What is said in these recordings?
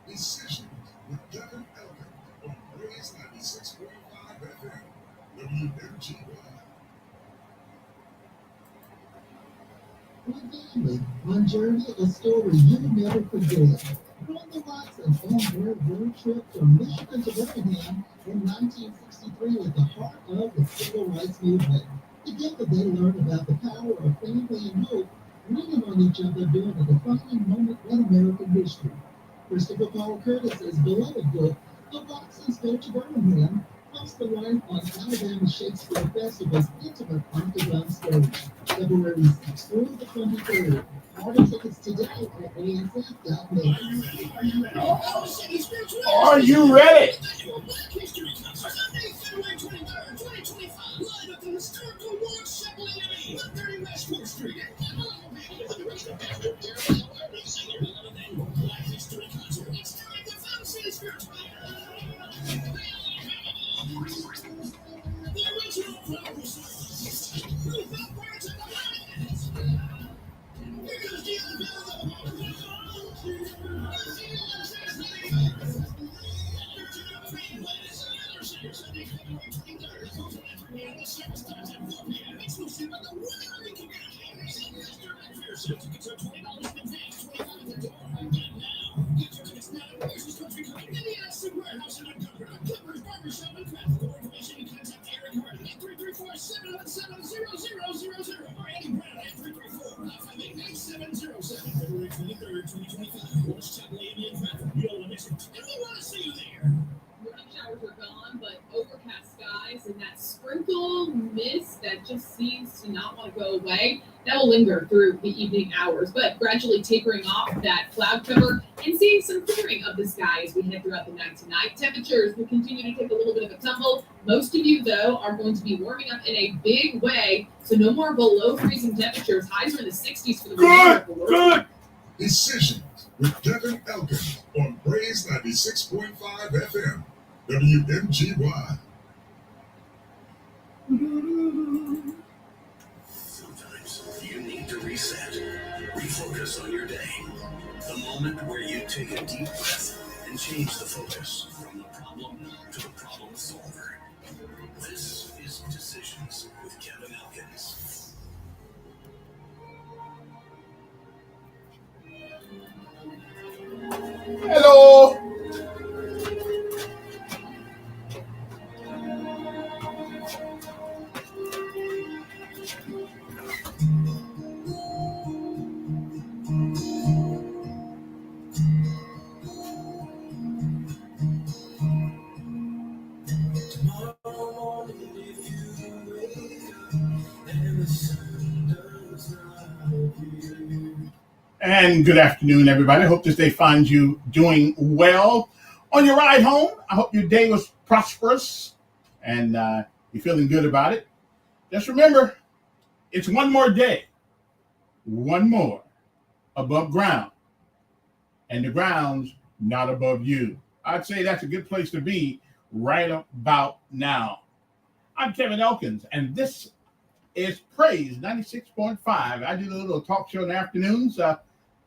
Decisions with Kevin Elkins on Blaze 96.5 FM, WMGY. One journey, a story you never forget. From the Watsons on their road trip from Michigan to Birmingham in 1963 was the heart of the civil rights movement. Together they learned about the power of family and hope, leaning on each other during a defining moment in American history. Christopher Paul Curtis's beloved book, The Watsons Go to Birmingham, comes to life on Alabama Shakespeare Festival's intimate octagon stage, February 6th through the 23rd. Order tickets today at ASF.net. Are you ready? Just seems to not want to go away. That will linger through the evening hours, but gradually tapering off that cloud cover and seeing some clearing of the sky as we head throughout the night tonight. Temperatures will continue to take a little bit of a tumble. Most of you, though, are going to be warming up in a big way, so no more below freezing temperatures. Highs are in the 60s for the remainder of the world. Good. Decisions with Kevin Elkins on Blaze 96.5 FM, WMGY. Sometimes you need to reset, refocus on your day. The moment where you take a deep breath and change the focus from the problem to the problem solver. This is Decisions with Kevin Elkins. Hello. And good afternoon, everybody. I hope this day finds you doing well. On your ride home, I hope your day was prosperous and you're feeling good about it. Just remember, it's one more day, one more above ground, and the ground's not above you. I'd say that's a good place to be right about now. I'm Kevin Elkins, and this is Praise 96.5. I do a little talk show in the afternoons.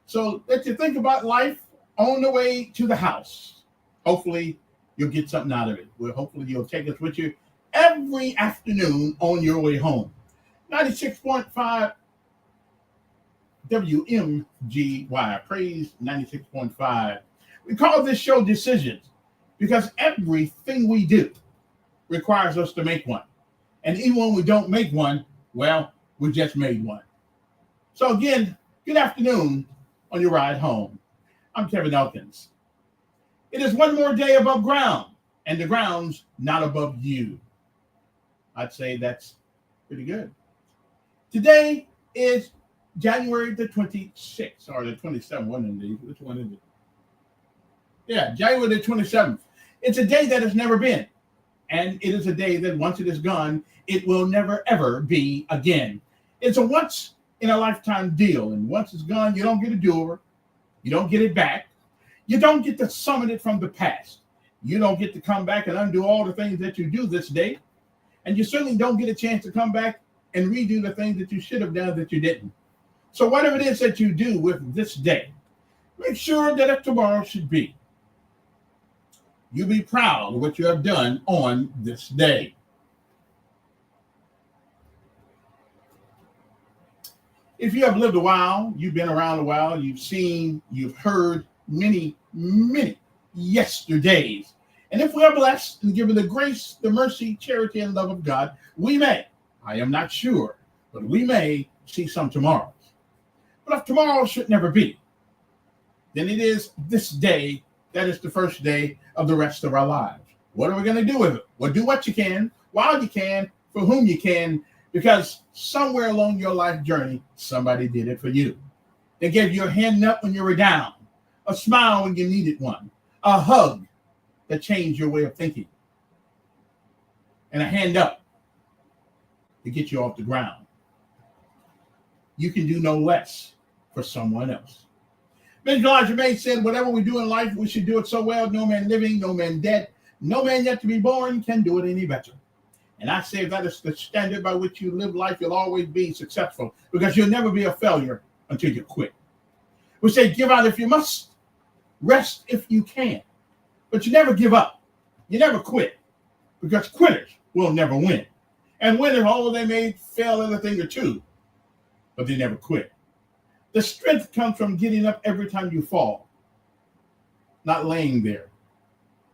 So let you think about life on the way to the house. Hopefully, you'll get something out of it. Well, hopefully, you'll take us with you every afternoon on your way home. 96.5 WMGY, Praise 96.5. We call this show Decisions because everything we do requires us to make one. And even when we don't make one, well, we just made one. So again, good afternoon on your ride home. I'm Kevin Elkins. It is one more day above ground, and the ground's not above you. I'd say that's pretty good. Today is January the 26th, or the 27th, one of these. Which one is it? Yeah, January the 27th. It's a day that has never been, and it is a day that once it is gone, it will never, ever be again. It's a once in a lifetime deal. And once it's gone, you don't get a do-over. You don't get it back. You don't get to summon it from the past. You don't get to come back and undo all the things that you do this day. And you certainly don't get a chance to come back and redo the things that you should have done that you didn't. So whatever it is that you do with this day, make sure that if tomorrow should be, you be proud of what you have done on this day. If you have lived a while, you've been around a while, you've seen, you've heard many, many yesterdays. And if we are blessed and given the grace, the mercy, charity, and love of God, we may, I am not sure, but we may see some tomorrows. But if tomorrow should never be, then it is this day that is the first day of the rest of our lives. What are we going to do with it? Well, do what you can, while you can, for whom you can, because somewhere along your life journey, somebody did it for you. They gave you a hand up when you were down, a smile when you needed one, a hug that changed your way of thinking, and a hand up to get you off the ground. You can do no less for someone else. Benjamin Elijah May said, whatever we do in life, we should do it so well, no man living, no man dead, no man yet to be born can do it any better. And I say if that is the standard by which you live life, you'll always be successful, because you'll never be a failure until you quit. We say give out if you must, rest if you can, but you never give up. You never quit, because quitters will never win. And winners, although they may fail at a thing or two, but they never quit. The strength comes from getting up every time you fall, not laying there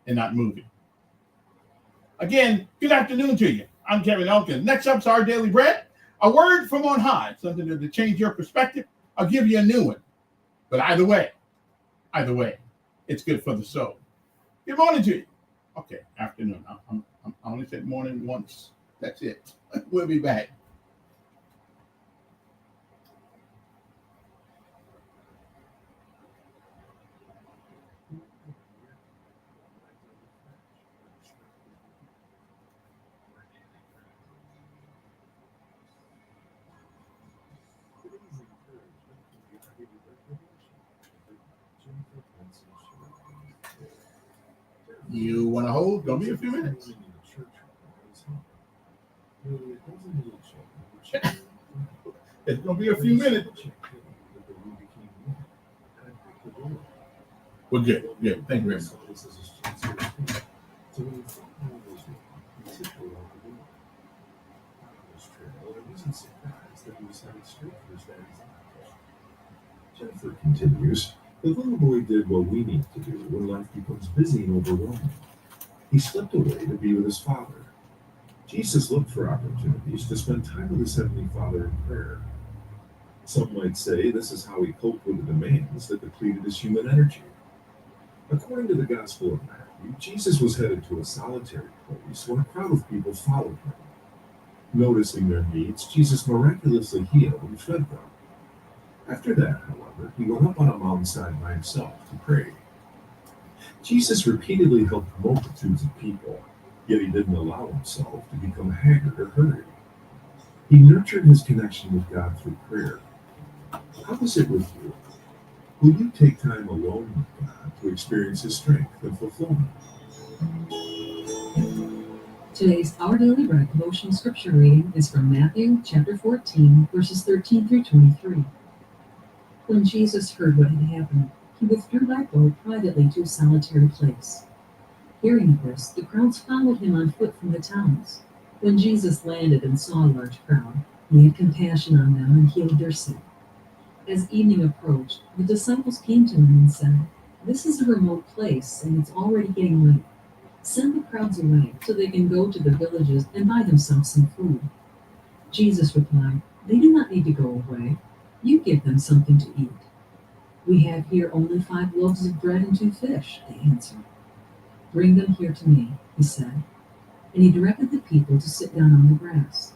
and not moving. Again, good afternoon to you. I'm Kevin Elkins. Next up's our daily bread, a word from on high, something to change your perspective. I'll give you a new one. But either way, it's good for the soul. Good morning to you. Okay, afternoon. I only said morning once. That's it. We'll be back. You want to hold? Gonna be a few minutes. It's gonna be a few minutes. We're good. Good. Thank you very much. Jennifer continues, the little boy did what we need to do when life becomes busy and overwhelming. He slipped away to be with his Father. Jesus looked for opportunities to spend time with his Heavenly Father in prayer. Some might say this is how he coped with the demands that depleted his human energy. According to the Gospel of Matthew, Jesus was headed to a solitary place when a crowd of people followed him. Noticing their needs, Jesus miraculously healed and fed them. After that, however, he went up on a mountainside by himself to pray. Jesus repeatedly helped multitudes of people, yet he didn't allow himself to become haggard or hurried. He nurtured his connection with God through prayer. How is it with you? Will you take time alone with God to experience his strength and fulfillment? Today's Our Daily Bread devotional scripture reading is from Matthew chapter 14, verses 13 through 23. When Jesus heard what had happened, he withdrew by boat privately to a solitary place. Hearing of this, the crowds followed him on foot from the towns. When Jesus landed and saw a large crowd, he had compassion on them and healed their sick. As evening approached, the disciples came to him and said, "This is a remote place, and it's already getting late. Send the crowds away so they can go to the villages and buy themselves some food." Jesus replied, "They do not need to go away. You give them something to eat." "We have here only 5 loaves of bread and 2 fish," they answered. "Bring them here to me," he said. And he directed the people to sit down on the grass.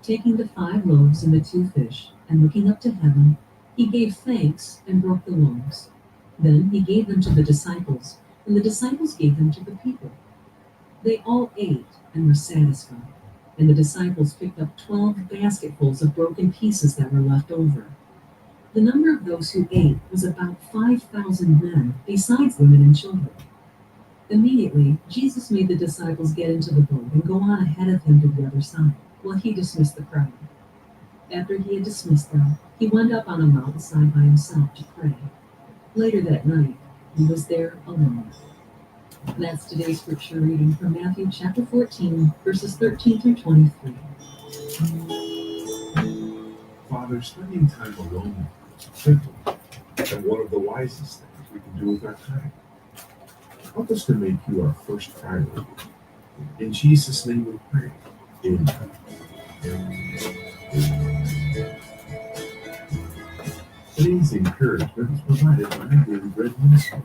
Taking the 5 loaves and the 2 fish, and looking up to heaven, he gave thanks and broke the loaves. Then he gave them to the disciples, and the disciples gave them to the people. They all ate and were satisfied, and the disciples picked up 12 basketfuls of broken pieces that were left over. The number of those who ate was about 5,000 men, besides women and children. Immediately, Jesus made the disciples get into the boat and go on ahead of him to the other side, while he dismissed the crowd. After he had dismissed them, he went up on a mountainside by himself to pray. Later that night, he was there alone. That's today's scripture reading from Matthew chapter 14, verses 13 through 23. Father, spending time alone is simple and one of the wisest things we can do with our time. Help us to make you our first priority. In Jesus' name we pray. Amen. Today's encouragement is provided by our Daily Bread Ministry.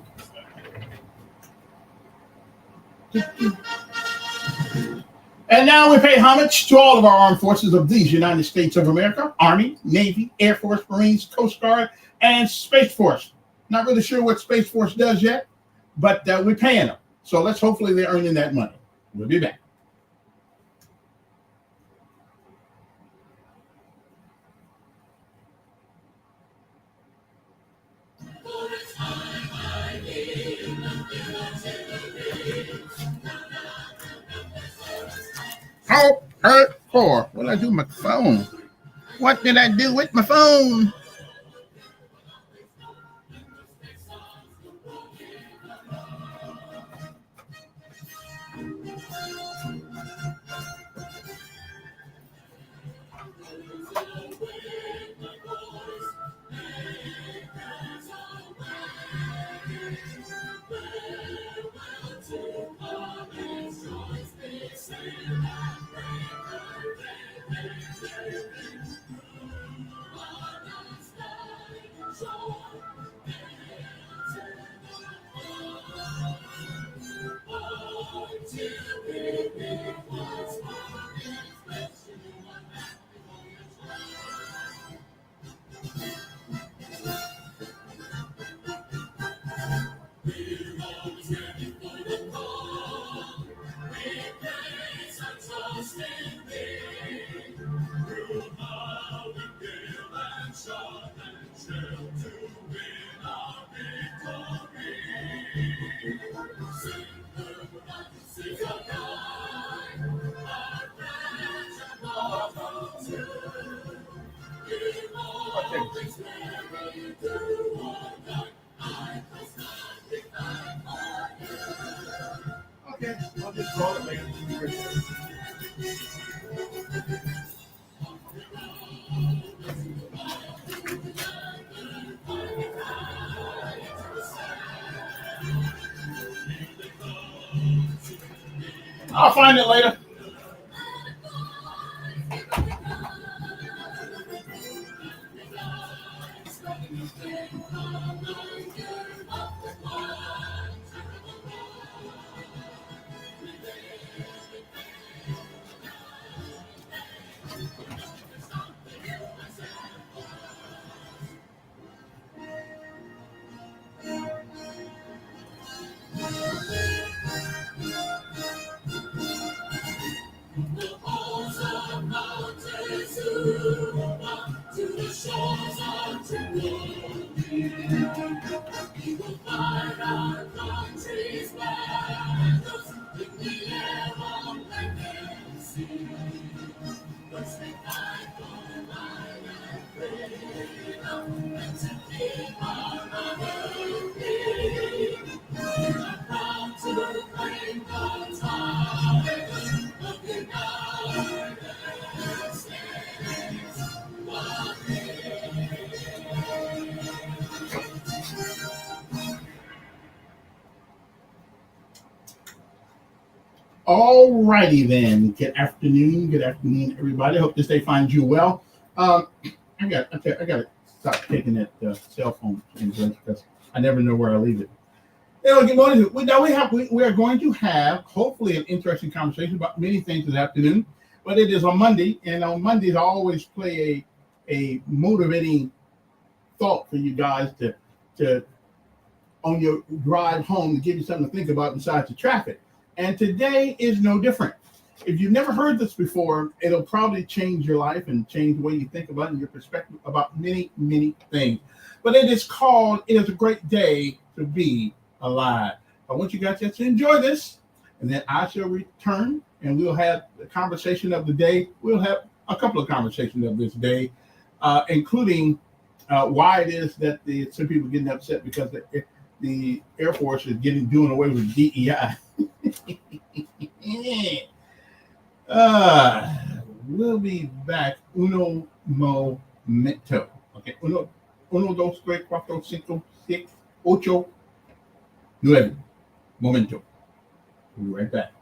And now we pay homage to all of our armed forces of these United States of America: Army, Navy, Air Force, Marines, Coast Guard, and Space Force. Not really sure what Space Force does yet, but we're paying them. So let's hopefully they're earning that money. We'll be back. Oh, hurt for. What did I do with my phone? What did I do with my phone? Okay, I'll just call it later. I'll find it later. All righty then. Good afternoon, everybody. Hope this day finds you well. I got to stop taking that cell phone because I never know where I leave it. Good morning. We are going to have hopefully an interesting conversation about many things this afternoon, but it is on Monday, and on Mondays I always play a motivating thought for you guys to on your drive home to give you something to think about besides the traffic. And today is no different. If you've never heard this before, it'll probably change your life and change the way you think about it and your perspective about many, many things. But it is a great day to be alive. I want you guys just to enjoy this, and then I shall return, and we'll have the conversation of the day. We'll have a couple of conversations of this day, including why it is that some people are getting upset because the Air Force is doing away with DEI. We'll be back. Uno momento. Okay. Uno, dos, tres, cuatro, cinco, seis, ocho, nueve. Momento. We'll be right back.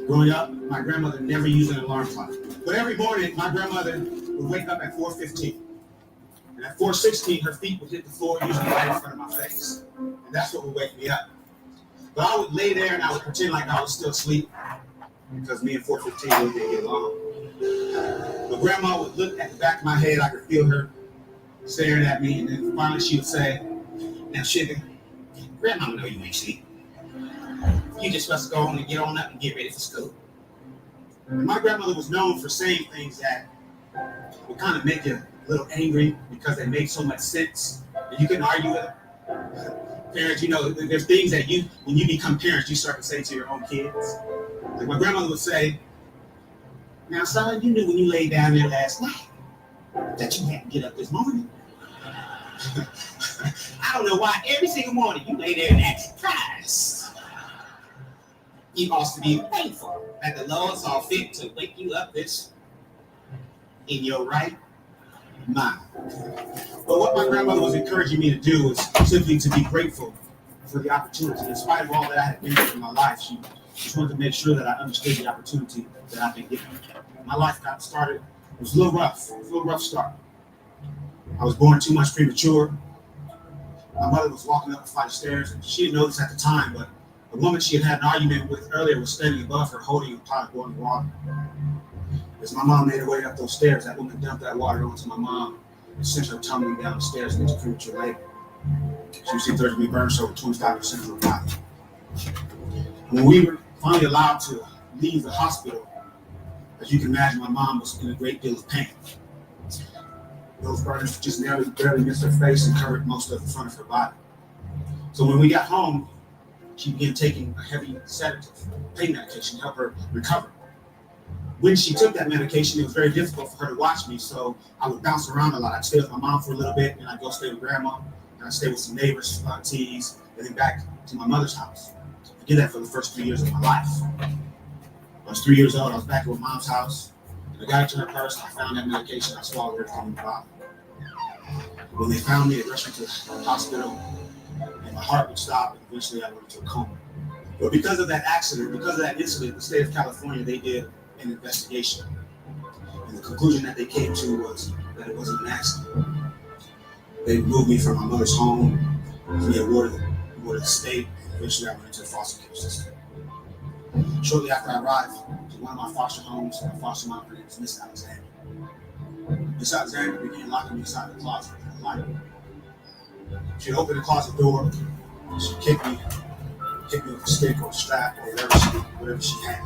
Growing up, my grandmother never used an alarm clock. But every morning, my grandmother would wake up at 4:15. And at 4:16, her feet would hit the floor, usually right in front of my face. And that's what would wake me up. But I would lay there and I would pretend like I was still asleep because me and 4:15 we didn't get along. But grandma would look at the back of my head. I could feel her staring at me. And then finally she would say, "Now, sugar, grandma know you ain't sleep. You just must go on and get on up and get ready for school." And my grandmother was known for saying things that would kind of make you a little angry because they made so much sense and you couldn't argue with her. Parents, there's things that when you become parents, you start to say to your own kids. Like my grandmother would say, "Now, son, you knew when you laid down there last night that you had to get up this morning. I don't know why every single morning you lay there and act surprised. You ought to be thankful that the Lord saw fit to wake you up this in your right mind." But what my grandmother was encouraging me to do was simply to be grateful for the opportunity. In spite of all that I had been through in my life, she just wanted to make sure that I understood the opportunity that I've been given. My life got started. It was a little rough start. I was born 2 months premature. My mother was walking up a flight of stairs, and she didn't know this at the time, but the woman she had an argument with earlier was standing above her holding a pot of boiling water. As my mom made her way up those stairs, that woman dumped that water onto my mom and sent her tumbling down the stairs into premature labor. She was third degree burns over 25% of her body. When we were finally allowed to leave the hospital, as you can imagine, my mom was in a great deal of pain. Those burns just barely missed her face and covered most of the front of her body. So when we got home, she began taking a heavy sedative, pain medication to help her recover. When she took that medication, it was very difficult for her to watch me, so I would bounce around a lot. I'd stay with my mom for a little bit, and I'd go stay with grandma, and I'd stay with some neighbors, aunties, and then back to my mother's house. I did that for the first 3 years of my life. I was 3 years old, I was back at my mom's house, and I got into her purse, and I found that medication, I swallowed everything in the bottle. When they found me, they rushed me to the hospital, and my heart would stop, and eventually I went into a coma. But because of that accident, because of that incident, the state of California, they did an investigation. And the conclusion that they came to was that it wasn't an accident. They moved me from my mother's home to be awarded the state, and eventually I went into the foster care system. Shortly after I arrived to one of my foster homes, my foster mom, her name was Miss Alexander. Miss Alexander began locking me inside the closet at the light. She'd open the closet door, she'd kick me with a stick or a strap or whatever she had.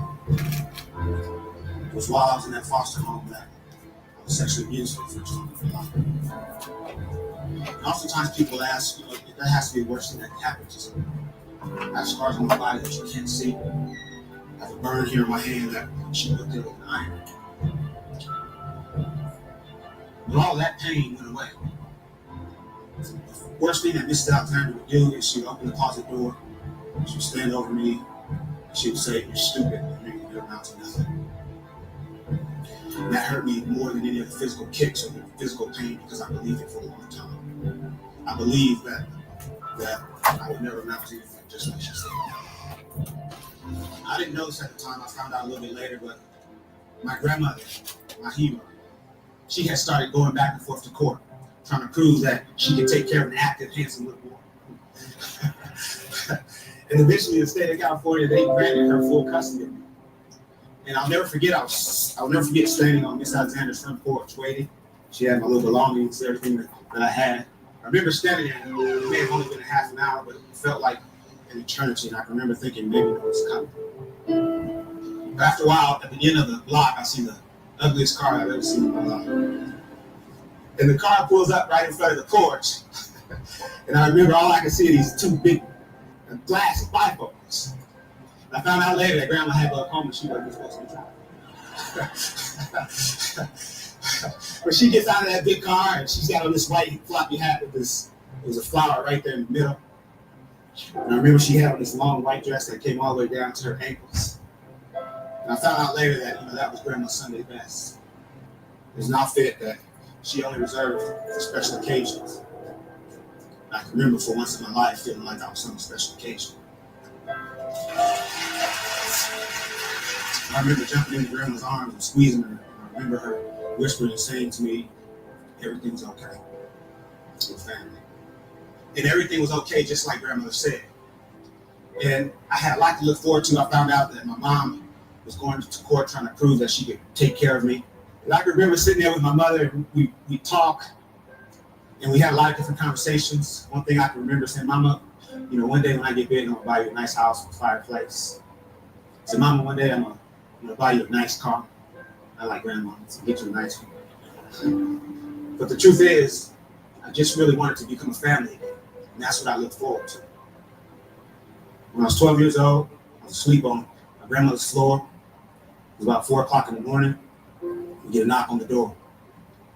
It was while I was in that foster home that I was sexually abused for the first time in my life. And oftentimes people ask, that has to be the worst thing that can happen to someone. I have scars on my body that you can't see. I have a burn here in my hand that she looked at with an iron. But all that pain went away. The worst thing that Mrs. Alexander would do is she would open the closet door, she would stand over me, and she would say, "You're stupid, you're amount to nothing." And that hurt me more than any of the physical kicks or the physical pain because I believed it for a long time. I believed that I would never amount to anything, just like she said. I didn't know this at the time. I found out a little bit later, but my grandmother, my hero, she had started going back and forth to court, trying to prove that she could take care of an active, handsome little boy. And eventually, the state of California, they granted her full custody of me. And I'll never forget standing on Miss Alexander's front porch waiting. She had my little belongings, everything that I had. I remember standing there, and it may have only been a half an hour, but it felt like an eternity. And I can remember thinking, maybe no one's coming. But after a while, at the end of the block, I see the ugliest car I've ever seen in my life. And the car pulls up right in front of the porch. And I remember all I could see are these two big glass bifocals. I found out later that Grandma had glaucoma. She wasn't supposed to be driving. But she gets out of that big car and she's got on this white floppy hat with this. There was a flower right there in the middle. And I remember she had on this long white dress that came all the way down to her ankles. And I found out later that that was Grandma's Sunday best. It was an outfit that she only reserved for special occasions. I can remember for once in my life feeling like I was on a special occasion. I remember jumping into Grandma's arms and squeezing her. I remember her whispering and saying to me, everything's okay. We're family. And everything was okay, just like Grandmother said. And I had a lot to look forward to. I found out that my mom was going to court trying to prove that she could take care of me. And I can remember sitting there with my mother, and we talk, and we had a lot of different conversations. One thing I can remember saying, Mama, one day when I get big, I'm gonna buy you a nice house with a fireplace. I said, Mama, one day I'm gonna buy you a nice car. I like Grandma, so get you a nice one. But the truth is, I just really wanted to become a family again, and that's what I look forward to. When I was 12 years old, I was asleep on my grandmother's floor. It was about 4 o'clock in the morning. We get a knock on the door.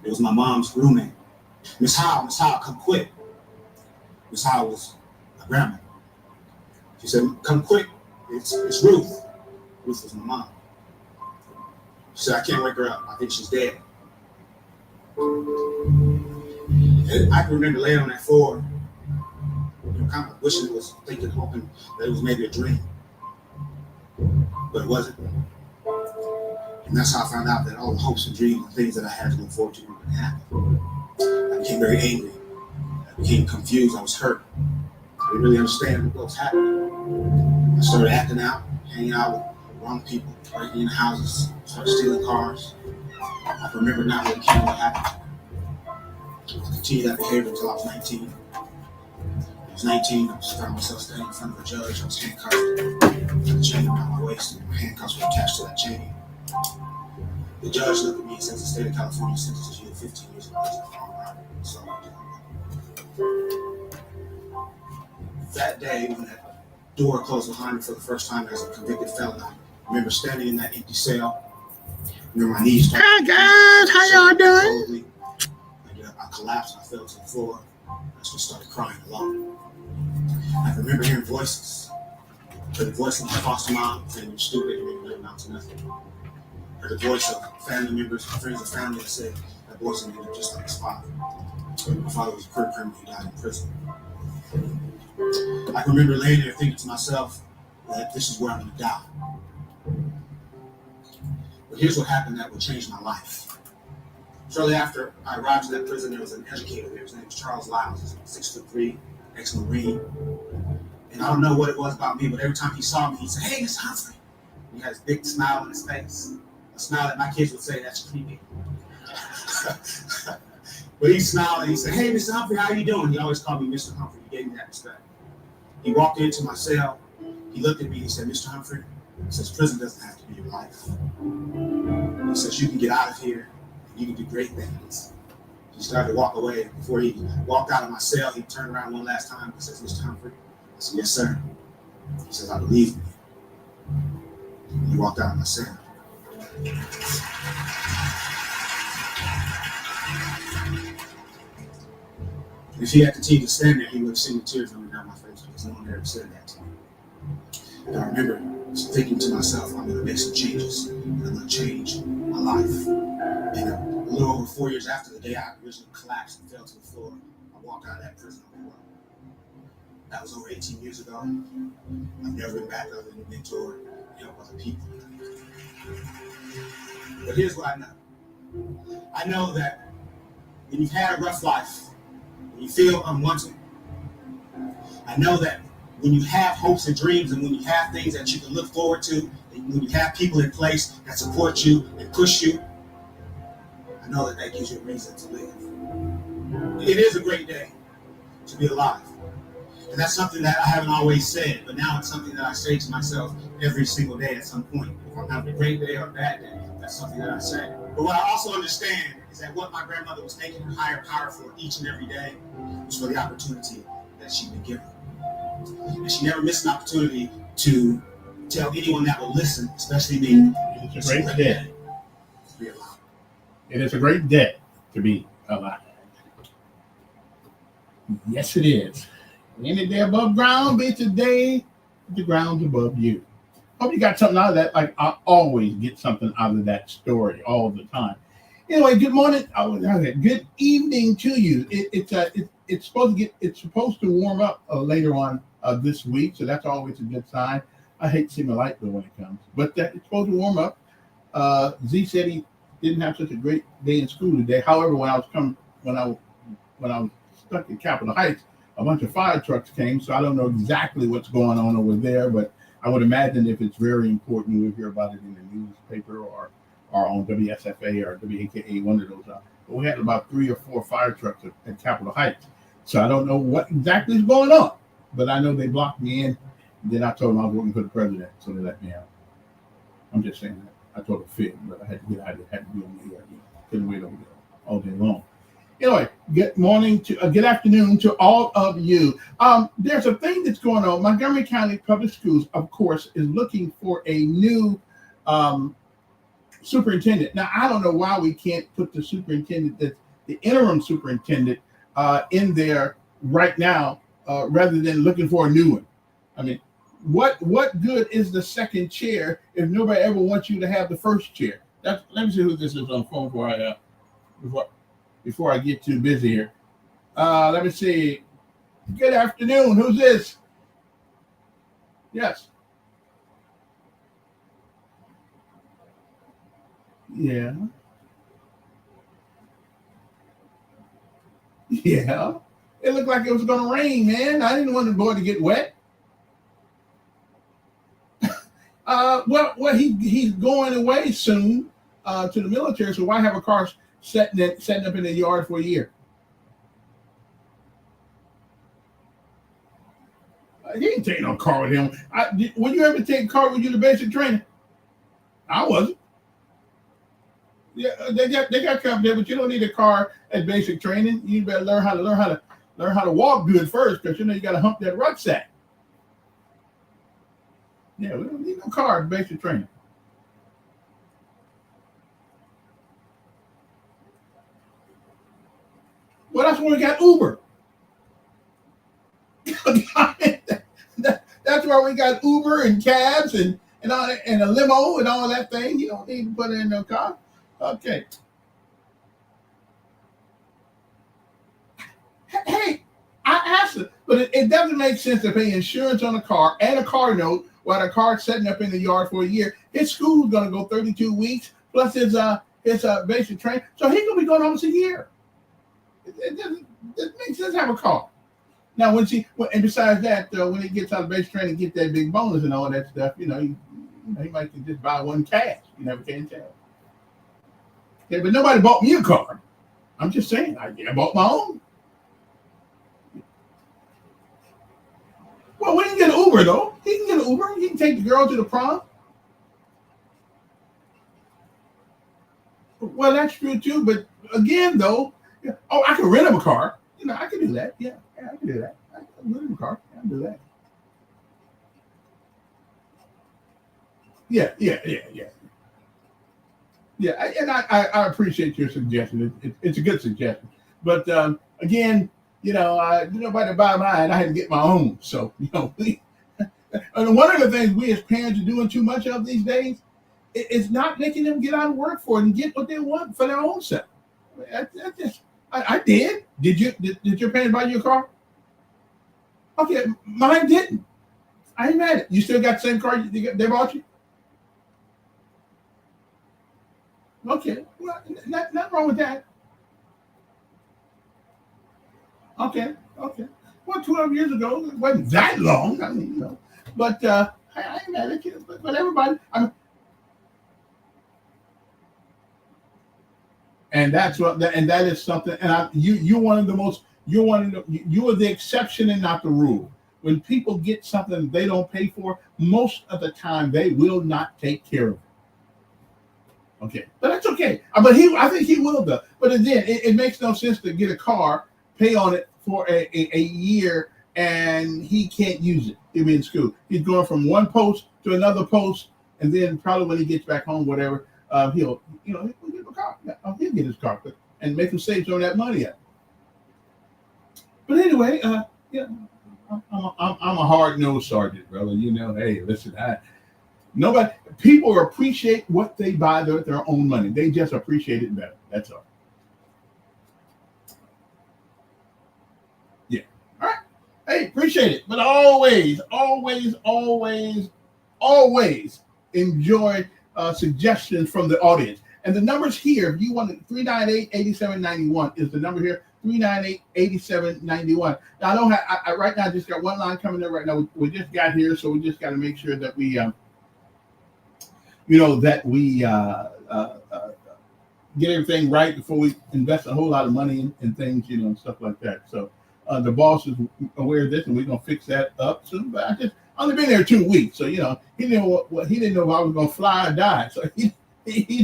It was my mom's roommate. Miss Howell, come quick. Miss Howell was my grandma. She said, come quick, it's Ruth. Ruth was my mom. She said, I can't wake her up. I think she's dead. And I can remember laying on that floor, kind of wishing it was, hoping that it was maybe a dream. But it wasn't. And that's how I found out that all the hopes and dreams and things that I had to look forward to were going to happen. I became very angry. I became confused. I was hurt. I didn't really understand what was happening. I started acting out, hanging out with the wrong people, breaking into houses, started stealing cars. I can remember not really caring what happened. I continued that behavior until I was 19. I was 19, I found myself standing in front of a judge. I was handcuffed. I had a chain around my waist, and my handcuffs were attached to that chain. The judge looked at me and says, the state of California sentences you to 15 years in prison for armed robbery. So that day, when that door closed behind me for the first time as a convicted felon, I remember standing in that empty cell. I remember my knees started. Hi guys, how y'all doing? I collapsed and I fell to the floor. I just started crying alone. I remember hearing voices. I heard the voice of my foster mom saying, you're stupid, you didn't amount to nothing. I heard the voice of family members, friends of family that said, that boy's going to end up just like his father. My father was a career criminal, he died in prison. I can remember laying there thinking to myself that this is where I'm going to die. But here's what happened that would change my life. Shortly after I arrived to that prison, there was an educator there. His name was Charles Lyles. He was 6'3", ex-Marine. And I don't know what it was about me, but every time he saw me, he said, hey, Mr. Humphrey. He had this big smile on his face. A smile that my kids would say, that's creepy. But he smiled and he said, hey, Mr. Humphrey, how are you doing? He always called me Mr. Humphrey. He gave me that respect. He walked into my cell. He looked at me and he said, Mr. Humphrey, he says, prison doesn't have to be your life. He says, you can get out of here. You can do great things. He started to walk away. Before he walked out of my cell, he turned around one last time and says, Mr. Humphrey. I said, yes, sir. He says, I believe in you. He walked out of my cell. If he had continued to stand there, he would have seen the tears running down my face because no one ever said that to me. And I remember thinking to myself, I'm going to make some changes. And I'm going to change my life. And a little over 4 years after the day I originally collapsed and fell to the floor, I walked out of that prison on my own. That was over 18 years ago. I've never been back other than a mentor and help other people. But here's what I know. I know that when you've had a rough life, when you feel unwanted, I know that when you have hopes and dreams and when you have things that you can look forward to, and when you have people in place that support you and push you, I know that gives you a reason to live. It is a great day to be alive. And that's something that I haven't always said, but now it's something that I say to myself every single day at some point. If I'm having a great day or a bad day, that's something that I say. But what I also understand is that what my grandmother was thanking her higher power for each and every day was for the opportunity that she'd been given. And she never missed an opportunity to tell anyone that will listen, especially me. It's a great debt. It is a great debt to be alive. Yes, it is. Any day above ground, be today the ground's above you. Hope you got something out of that. Like I always get something out of that story all the time. Anyway, good morning. Good evening to you. It's supposed to warm up later on this week, so that's always a good sign. I hate to see my light bill when it comes, but it's supposed to warm up. Z said he didn't have such a great day in school today. However, when I was stuck in Capitol Heights, a bunch of fire trucks came, so I don't know exactly what's going on over there, but I would imagine if it's very important, we'll hear about it in the newspaper or on WSFA or WAKA, one of those. But we had about 3 or 4 fire trucks at Capitol Heights, so I don't know what exactly is going on, but I know they blocked me in. Then I told them I was working for the president, so they let me out. I'm just saying that. I told them fit, but I had to get out of it. Had to be on the air. Couldn't wait over there all day long. Anyway, good afternoon to all of you. There's a thing that's going on. Montgomery County Public Schools, of course, is looking for a new superintendent. Now, I don't know why we can't put the superintendent, the interim superintendent, in there right now, rather than looking for a new one. I mean, what good is the second chair if nobody ever wants you to have the first chair? Let me see who this is on the phone before I get too busy here. Let me see. Good afternoon. Who's this? Yes. Yeah. Yeah. It looked like it was going to rain, man. I didn't want the boy to get wet. Well, he's going away soon to the military, so why have a car setting up in the yard for a year? You ain't taking no car with him. Would you ever take a car with you to basic training? I wasn't. Yeah, they got come there, but you don't need a car at basic training. You better learn how to walk good first, because you got to hump that rucksack. Yeah, we don't need no car at basic training. Well, that's when we got Uber. That's why we got Uber and cabs and all that, and a limo and all that thing. You don't need to put it in no car. Okay. Hey, I asked it, but it doesn't make sense to pay insurance on a car and a car note while the car's setting up in the yard for a year. His school's going to go 32 weeks plus his basic training, so he's going to be going almost a year. It doesn't make sense to have a car. Now, and besides that, when he gets out of basic training, get that big bonus and all that stuff, he might just buy one cash. You never can tell. Yeah, but nobody bought me a car. I'm just saying, I bought my own. Well, we can get an Uber, though. He can get an Uber. He can take the girl to the prom. Well, that's true, too. But again, though, I can rent him a car. I can do that. Yeah, I can do that. I can rent him a car. I can do that. Yeah. Yeah, and I appreciate your suggestion. It's a good suggestion. But again, nobody buy mine. I had to get my own. So, and one of the things we as parents are doing too much of these days is not making them get out of work for it and get what they want for their own self. I did. Did your parents buy you a car? Okay, mine didn't. I ain't mad at it. You still got the same car they bought you? Okay, well, nothing wrong with that. Okay. Well, 12 years ago, it wasn't that long. I mean, but I ain't mad at you. But everybody, and that is something. And you're one of the most. You are the exception and not the rule. When people get something they don't pay for, most of the time they will not take care of it. Okay, but that's okay. But I think he will though. But again, it makes no sense to get a car, pay on it for a year, and he can't use it. He'll be in school. He's going from one post to another post, and then probably when he gets back home, whatever, he'll get a car. He'll get his car and make him save some of that money up. But anyway, yeah, I'm a hard-nosed sergeant, brother. Hey, listen, people appreciate what they buy with their own money. They just appreciate it better. That's all. Yeah. All right. Hey, appreciate it. But always enjoy suggestions from the audience. And the numbers here, if you want to, 398-8791 is the number here. 398-8791. Now I don't have. I right now I just got one line coming in right now. We just got here, so we just got to make sure that we, get everything right before we invest a whole lot of money in things, and stuff like that. So the boss is aware of this, and we're gonna fix that up soon. But I've only been there 2 weeks, so he didn't know what he didn't know if I was gonna fly or die. So he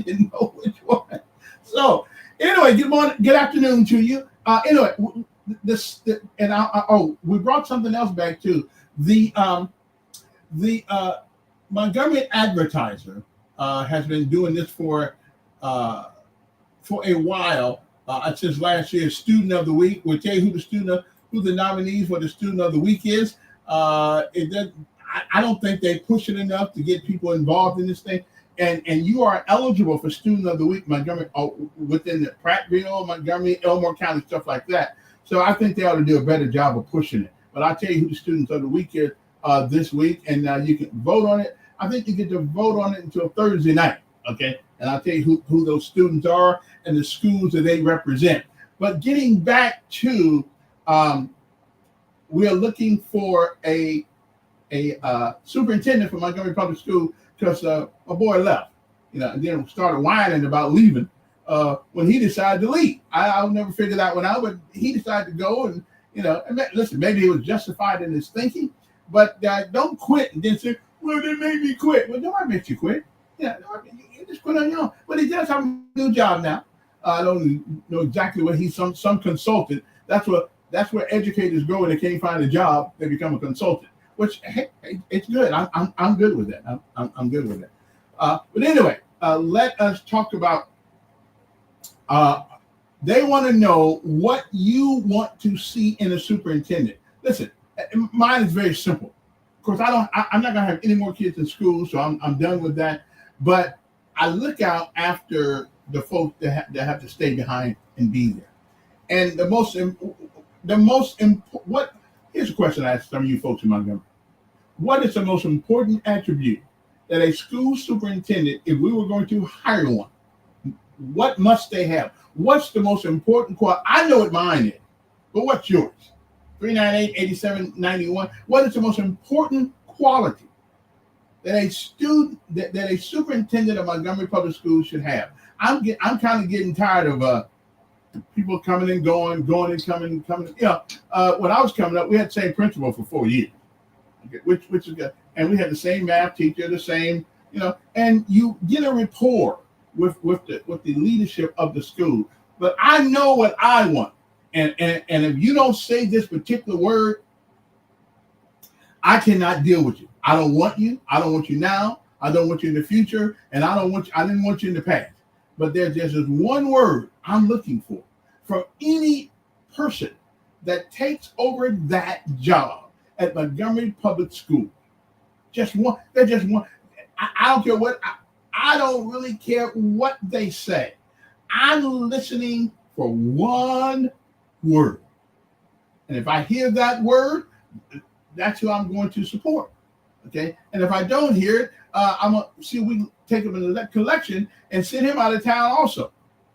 didn't know which one. So anyway, good morning, good afternoon to you. Anyway, we brought something else back too. The Montgomery Advertiser has been doing this for a while, since last year. Student of the Week. We'll tell you who the nominees for the Student of the Week is. I don't think they push it enough to get people involved in this thing. And you are eligible for Student of the Week, Montgomery, within the Prattville, Montgomery, Elmore County, stuff like that. So I think they ought to do a better job of pushing it. But I'll tell you who the Students of the Week is this week, and you can vote on it. I think you get to vote on it until Thursday night, okay? And I'll tell you who those students are and the schools that they represent. But getting back to, we are looking for a superintendent for Montgomery Public School, because a boy left, and then started whining about leaving when he decided to leave. I'll never figure that one out, but he decided to go, and listen, maybe he was justified in his thinking, but don't quit and then say, well, they made me quit. Well, nobody makes you quit. You just quit on your own. But he does have a new job now. I don't know exactly what he's some consultant. That's where educators go when they can't find a job. They become a consultant. Which, hey, it's good. I'm good with that. I'm good with that. But anyway, let us talk about. They want to know what you want to see in a superintendent. Listen, mine is very simple. Of course, I'm not gonna have any more kids in school, so I'm done with that. But I look out after the folks that have to stay behind and be there. And here's a question I asked some of you folks in Montgomery. What is the most important attribute that a school superintendent, if we were going to hire one, what must they have? What's the most important quality? I know what mine is, but what's yours? 398-8791. What is the most important quality that a superintendent of Montgomery Public Schools should have? I'm kind of getting tired of people coming and going and coming. When I was coming up, we had the same principal for 4 years, okay, which is good, and we had the same math teacher, the same, and you get a rapport with the leadership of the school. But I know what I want. And if you don't say this particular word, I cannot deal with you. I don't want you. I don't want you now. I don't want you in the future. And I didn't want you in the past. But there's just this one word I'm looking for from any person that takes over that job at Montgomery Public School. Just one. They're just one. I don't care what. I don't really care what they say. I'm listening for one word. And if I hear that word, that's who I'm going to support. Okay. And if I don't hear it, I'm going to see if we can take him in the collection and send him out of town also.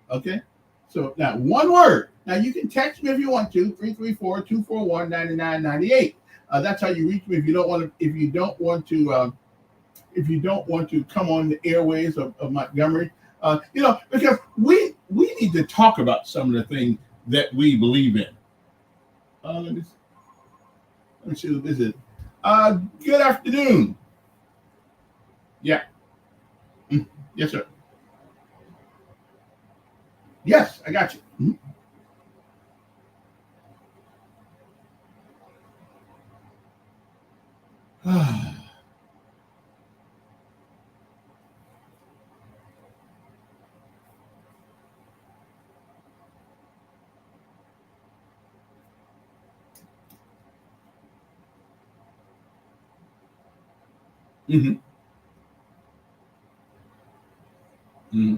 Okay. So now one word. Now you can text me if you want to, 334-241-9998. That's how you reach me if you don't want to come on the airways of Montgomery. Because we need to talk about some of the things that we believe in. Let me see what this is. Good afternoon. Yeah. Yes, sir. Yes, I got you. Mm-hmm. Mm-hmm. Mm-hmm.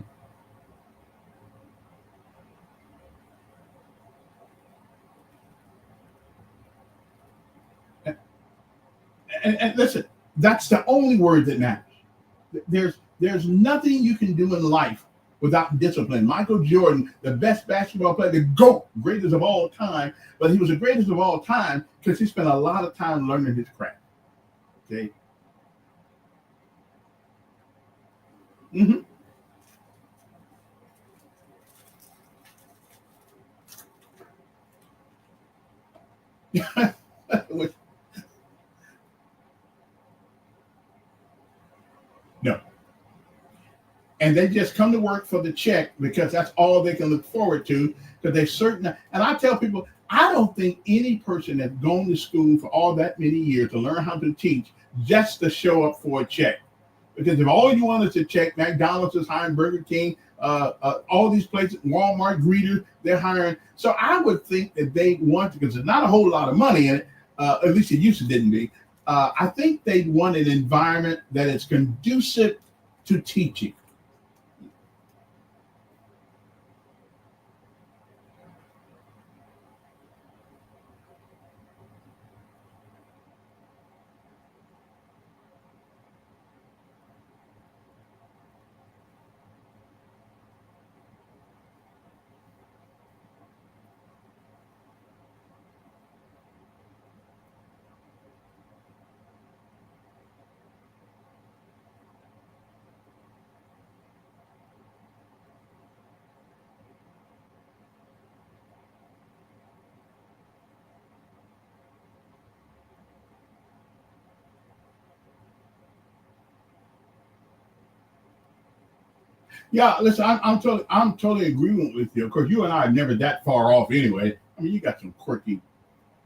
And listen, that's the only word that matters. There's nothing you can do in life without discipline. Michael Jordan, the best basketball player, the GOAT, greatest of all time, but he was the greatest of all time because he spent a lot of time learning his craft. Okay. Mm-hmm. No. And they just come to work for the check because that's all they can look forward to. Because they certain, and I tell people, I don't think any person that's gone to school for all that many years to learn how to teach just to show up for a check. Because if all you want is to check, McDonald's is hiring, Burger King, all these places, Walmart, greeters, they're hiring. So I would think that they want to, because there's not a whole lot of money in it, at least it used to didn't be. I think they want an environment that is conducive to teaching. Yeah, listen, I'm totally agreeing with you. Of course, you and I are never that far off anyway. I mean, you got some quirky,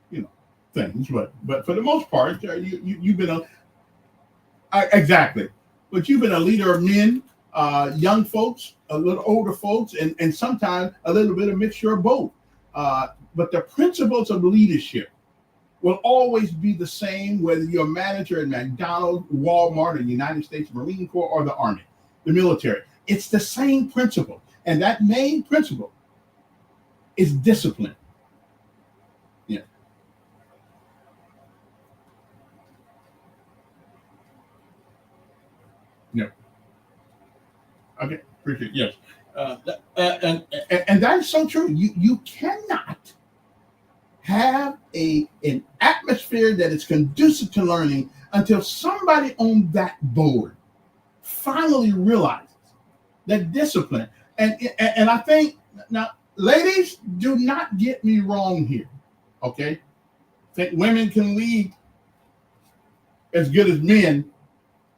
you know, things, but for the most part, you've been exactly, but you've been a leader of men, young folks, a little older folks, and sometimes a little bit of mixture of both. But the principles of leadership will always be the same, whether you're a manager at McDonald's, Walmart, or the United States Marine Corps, or the Army, the military. It's the same principle. And that main principle is discipline. Yeah. No. Okay. Appreciate it. Yes. And that is so true. You cannot have an atmosphere that is conducive to learning until somebody on that board finally realizes that discipline. And I think now, ladies, do not get me wrong here. Okay, I think women can lead as good as men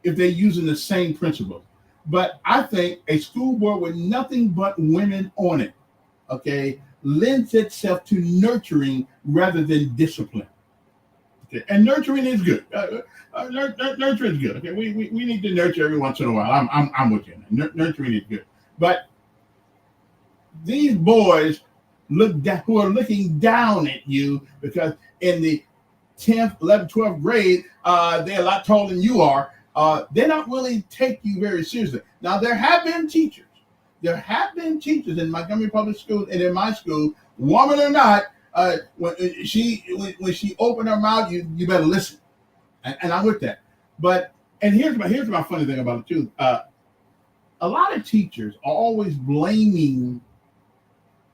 if they're using the same principles. But I think a school board with nothing but women on it, okay, lends itself to nurturing rather than discipline. Okay, and nurturing is good. Nurturing is good. Okay, we need to nurture every once in a while. I'm with you. Nurturing is good, but these boys who are looking down at you because in the 10th, 11th, 12th grade, they're a lot taller than you are. They're not really take you very seriously. Now, there have been teachers in Montgomery Public School and in my school, woman or not, when she opened her mouth, you better listen. And I'm with that. But and here's my funny thing about it too. A lot of teachers are always blaming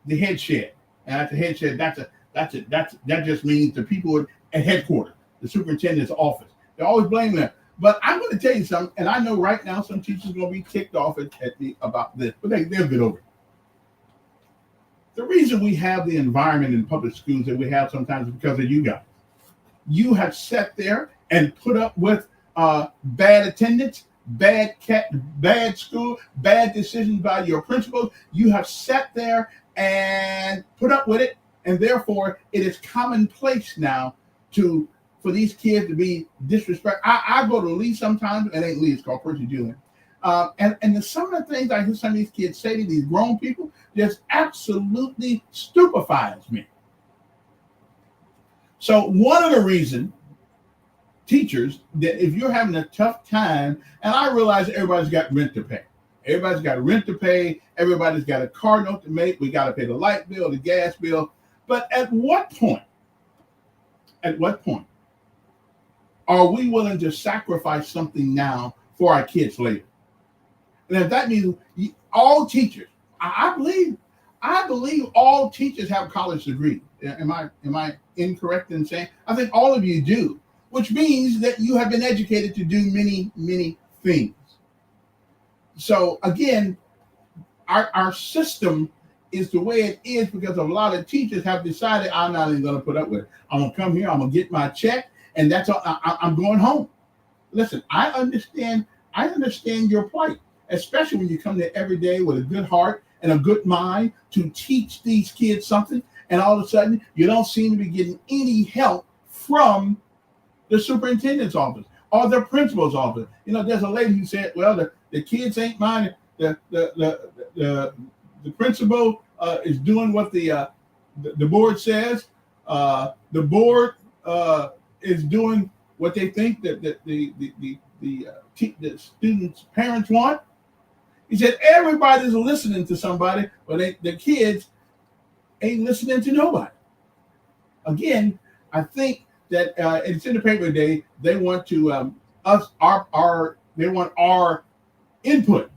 the head shed. And at the head shed, that just means the people at headquarters, the superintendent's office. They're always blaming them. But I'm going to tell you something, and I know right now some teachers are going to be ticked off at me about this, but they'll get over it. The reason we have the environment in public schools that we have sometimes is because of you guys. You have sat there and put up with bad attendance bad school, bad decisions by your principals. You have sat there and put up with it, and therefore it is commonplace now for these kids to be disrespectful. I go to Lee sometimes, it ain't Lee, it's called Percy Julian. And some of the things I hear some of these kids say to these grown people just absolutely stupefies me. So one of the reasons, teachers, that if you're having a tough time, and I realize everybody's got rent to pay. Everybody's got rent to pay. Everybody's got a car note to make. We got to pay the light bill, the gas bill. But at what point are we willing to sacrifice something now for our kids later? And if that means all teachers, I believe all teachers have college degrees. Am I incorrect in saying? I think all of you do, which means that you have been educated to do many, many things. So again, our system is the way it is because a lot of teachers have decided, I'm not even going to put up with it. I'm going to come here, I'm going to get my check, and that's all. I'm going home. Listen, I understand your plight, especially when you come there every day with a good heart and a good mind to teach these kids something, and all of a sudden you don't seem to be getting any help from the superintendent's office or the principal's office. There's a lady who said, well, the kids ain't mine. The principal is doing what the board says. The board is doing what they think that the students' parents want. He said everybody's listening to somebody, but the kids ain't listening to nobody. Again, I think that it's in the paper today. They want to they want our input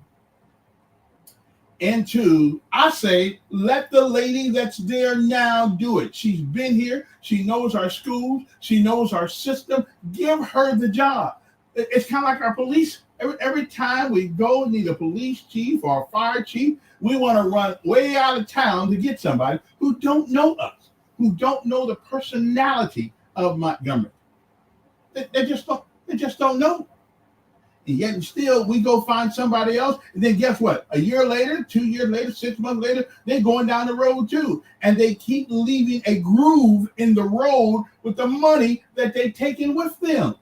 into. I say, let the lady that's there now do it. She's been here. She knows our schools. She knows our system. Give her the job. It's kind of like our police. Every time we go need a police chief or a fire chief, we want to run way out of town to get somebody who don't know us, who don't know the personality of Montgomery. They just don't know. And yet still we go find somebody else, and then guess what? A year later, 2 years later, 6 months later, they're going down the road too. And they keep leaving a groove in the road with the money that they've taken with them.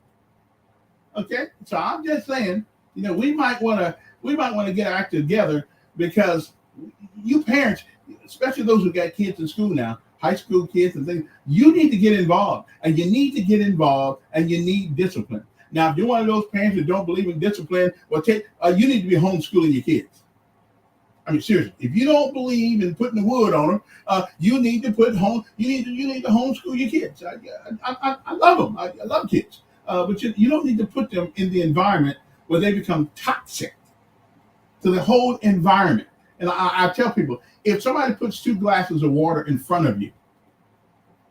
Okay, so I'm just saying, we might want to get our act together, because you parents, especially those who got kids in school now, high school kids and things, you need to get involved, and you need need discipline. Now, if you're one of those parents that don't believe in discipline, well, you need to be homeschooling your kids. I mean, seriously, if you don't believe in putting the wood on them, you need to homeschool your kids. I love them. I love kids. But you don't need to put them in the environment where they become toxic to the whole environment. And I tell people, if somebody puts 2 glasses of water in front of you,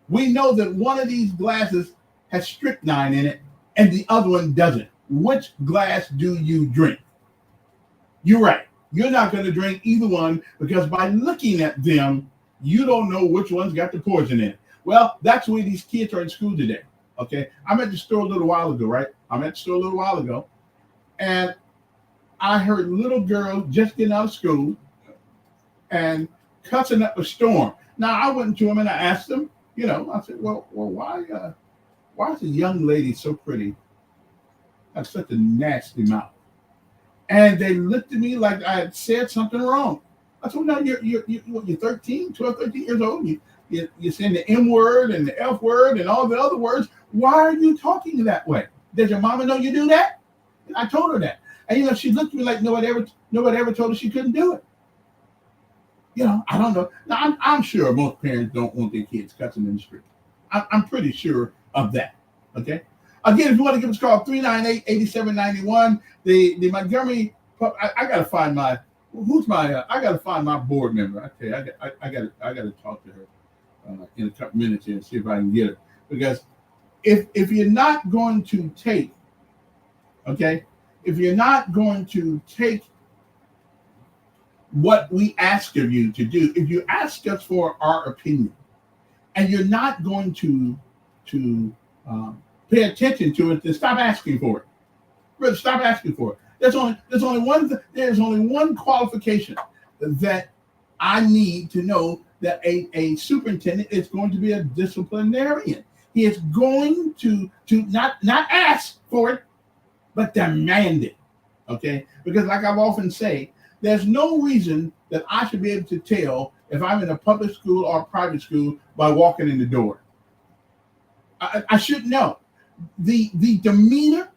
we know that one of these glasses has strychnine in it and the other one doesn't. Which glass do you drink? You're right. You're not going to drink either one, because by looking at them, you don't know which one's got the poison in it. Well, that's the way these kids are in school today. Okay, I'm at the store a little while ago, and I heard little girls just getting out of school and cussing up a storm. Now, I went to them and I asked them, I said, well, why is a young lady so pretty, have such a nasty mouth? And they looked at me like I had said something wrong. I said, well, no, you're 13 years old. You're saying the M word and the F word and all the other words. Why are you talking that way? Does your mama know you do that? And I told her that. And, she looked at me like nobody ever told her she couldn't do it. I don't know. Now, I'm sure most parents don't want their kids cussing in the street. I'm pretty sure of that. Okay. Again, if you want to give us a call, 398-8791. The Montgomery, I got to find my board member. I tell you, I got to talk to her in a couple minutes here and see if I can get her. Because if you're not going to take, what we ask of you to do, if you ask us for our opinion, and you're not going to pay attention to it, then stop asking for it. Really, stop asking for it. There's only one qualification that I need to know, that a superintendent is going to be a disciplinarian. He is going to not ask for it, but demand it. Okay? Because like I've often say, there's no reason that I should be able to tell if I'm in a public school or a private school by walking in the door. I should know. The demeanor,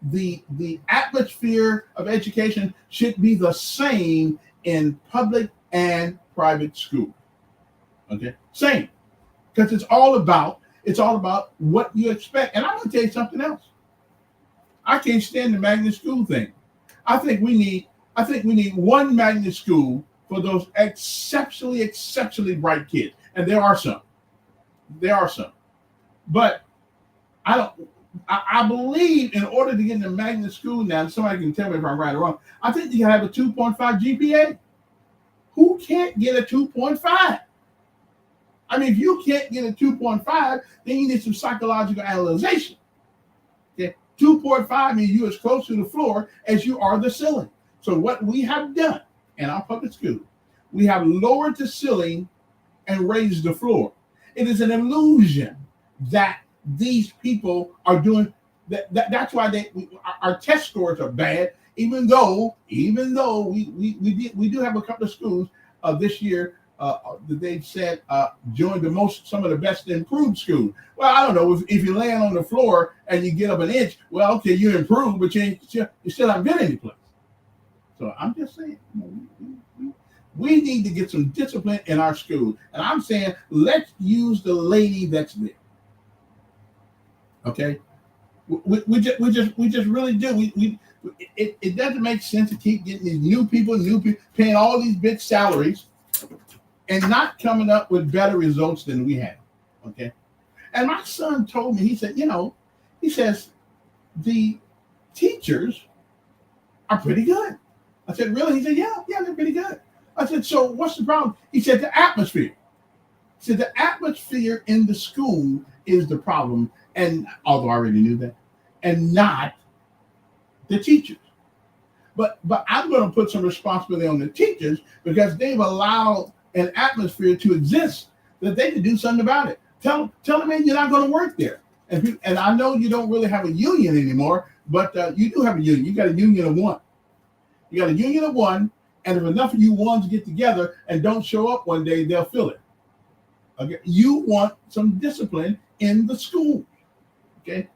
the atmosphere of education should be the same in public and private school. Okay? Same. Because it's all about what you expect. And I'm going to tell you something else. I can't stand the magnet school thing. I think we need one magnet school for those exceptionally bright kids. And there are some. But I believe in order to get into magnet school now, somebody can tell me if I'm right or wrong, I think you have a 2.5 GPA. Who can't get a 2.5? I mean, if you can't get a 2.5, then you need some psychological analyzation. Okay, 2.5 means you're as close to the floor as you are the ceiling. So what we have done in our public school, we have lowered the ceiling and raised the floor. It is an illusion that these people are doing that. That's why our test scores are bad. Even though we do have a couple of schools this year that they've said joined some of the best improved schools. Well, I don't know, if you land on the floor and you get up an inch, well, okay, you improved, but you still haven't been any place. So I'm just saying, we need to get some discipline in our school, and I'm saying let's use the lady that's there. Okay, we just really do. It doesn't make sense to keep getting these new people paying all these big salaries and not coming up with better results than we have. Okay, and my son told me, he said, he says the teachers are pretty good. I said, really? He said, yeah, they're pretty good. I said, so what's the problem? He said, the atmosphere. He said, the atmosphere in the school is the problem. And although I already knew that, and not the teachers. But I'm going to put some responsibility on the teachers because they've allowed an atmosphere to exist that they can do something about it. Tell them, man, you're not going to work there. And I know you don't really have a union anymore, but you do have a union. You got a union of one. You got a union of one, and if enough of you ones get together and don't show up one day, they'll feel it. Okay, you want some discipline in the school. Okay,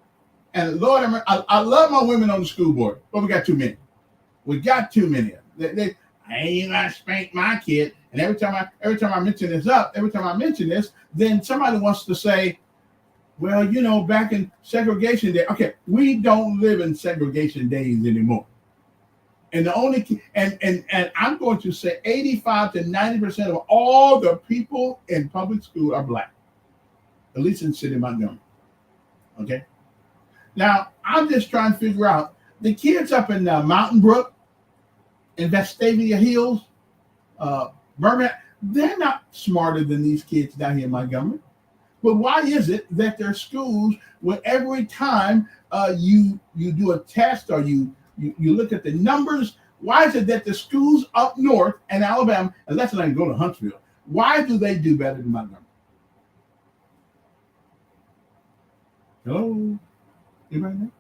and Lord, I love my women on the school board, but we got too many. We got too many of them. I ain't gonna spank my kid. And every time I mention this, then somebody wants to say, well, back in segregation day. Okay, we don't live in segregation days anymore. And and I'm going to say 85 to 90% of all the people in public school are black, at least in the city of Montgomery. Okay. Now I'm just trying to figure out the kids up in Mountain Brook, in Vestavia Hills, Birmingham. They're not smarter than these kids down here in Montgomery. But why is it that their schools, where every time you do a test or you look at the numbers, why is it that the schools up north in Alabama, and let's not go to Huntsville, why do they do better than Montgomery? Hello? Anybody know?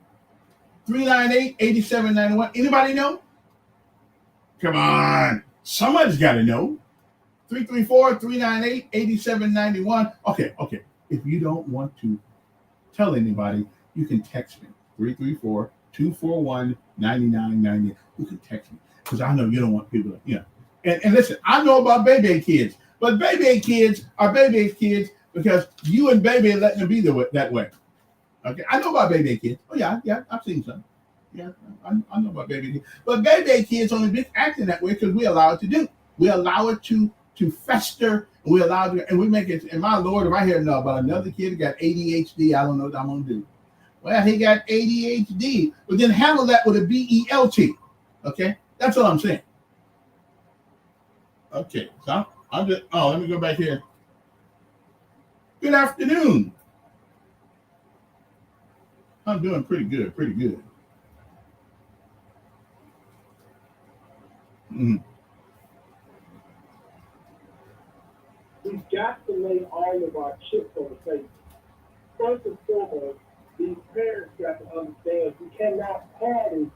398-8791. Anybody know? Come on. Somebody's got to know. 334-398-8791. Okay. If you don't want to tell anybody, you can text me. 334-241-9998. You can text me because I know you don't want people to, And listen, I know about baby kids, but baby kids are baby kids because you and baby are letting them be that way. Okay, I know about baby kids. Oh yeah, I've seen some. Yeah, I know about baby kids. But baby kids only been acting that way because we allow it to do. We allow it to fester. And we allow it, and we make it. And my Lord, if I hear about another kid who got ADHD, I don't know what I'm gonna do. Well, he got ADHD, but then handle that with a BELT. Okay, that's what I'm saying. Okay, so I'm just. Oh, let me go back here. Good afternoon. I'm doing pretty good. Mhm. We've got to lay all of our chips on the table. First and foremost, these parents got to understand you cannot party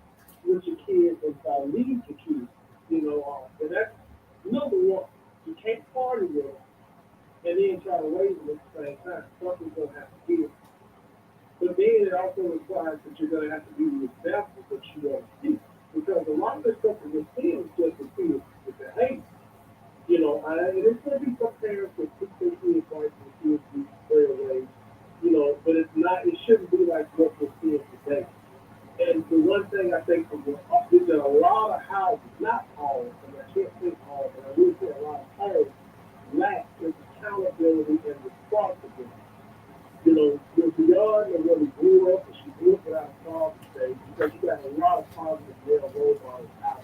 with your kids and leave your kids. And that's number one. You can't party with them and then try to raise them at the same time. Something's going to have to give. But then it also requires that you're going to have to be respectful that you want to see. Because a lot of the stuff that we're seeing is just the kids with the hate. And there's going to be some parents that keep their kids right and the kids be stray away. But it shouldn't be like what we're seeing today. And the one thing I think is that a lot of houses, not all, and I can't say all, but I will say a lot of homes lack this accountability and responsibility. You're beyond and where we grew up, and she grew up without a father today, because you got a lot of positive male role models out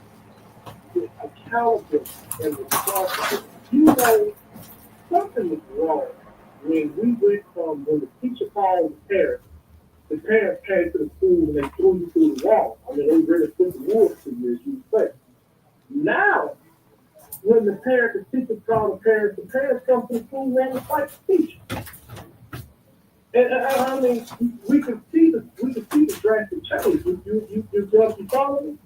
there. Accountability and responsibility. Something was wrong when we went from when the teacher called the parents came to the school and they threw you through the wall. I mean, they really put the wood to you, as you say. Now, when the teacher called the parents come to the school and they fight the teacher. And I mean, we can see the drastic change. You follow me?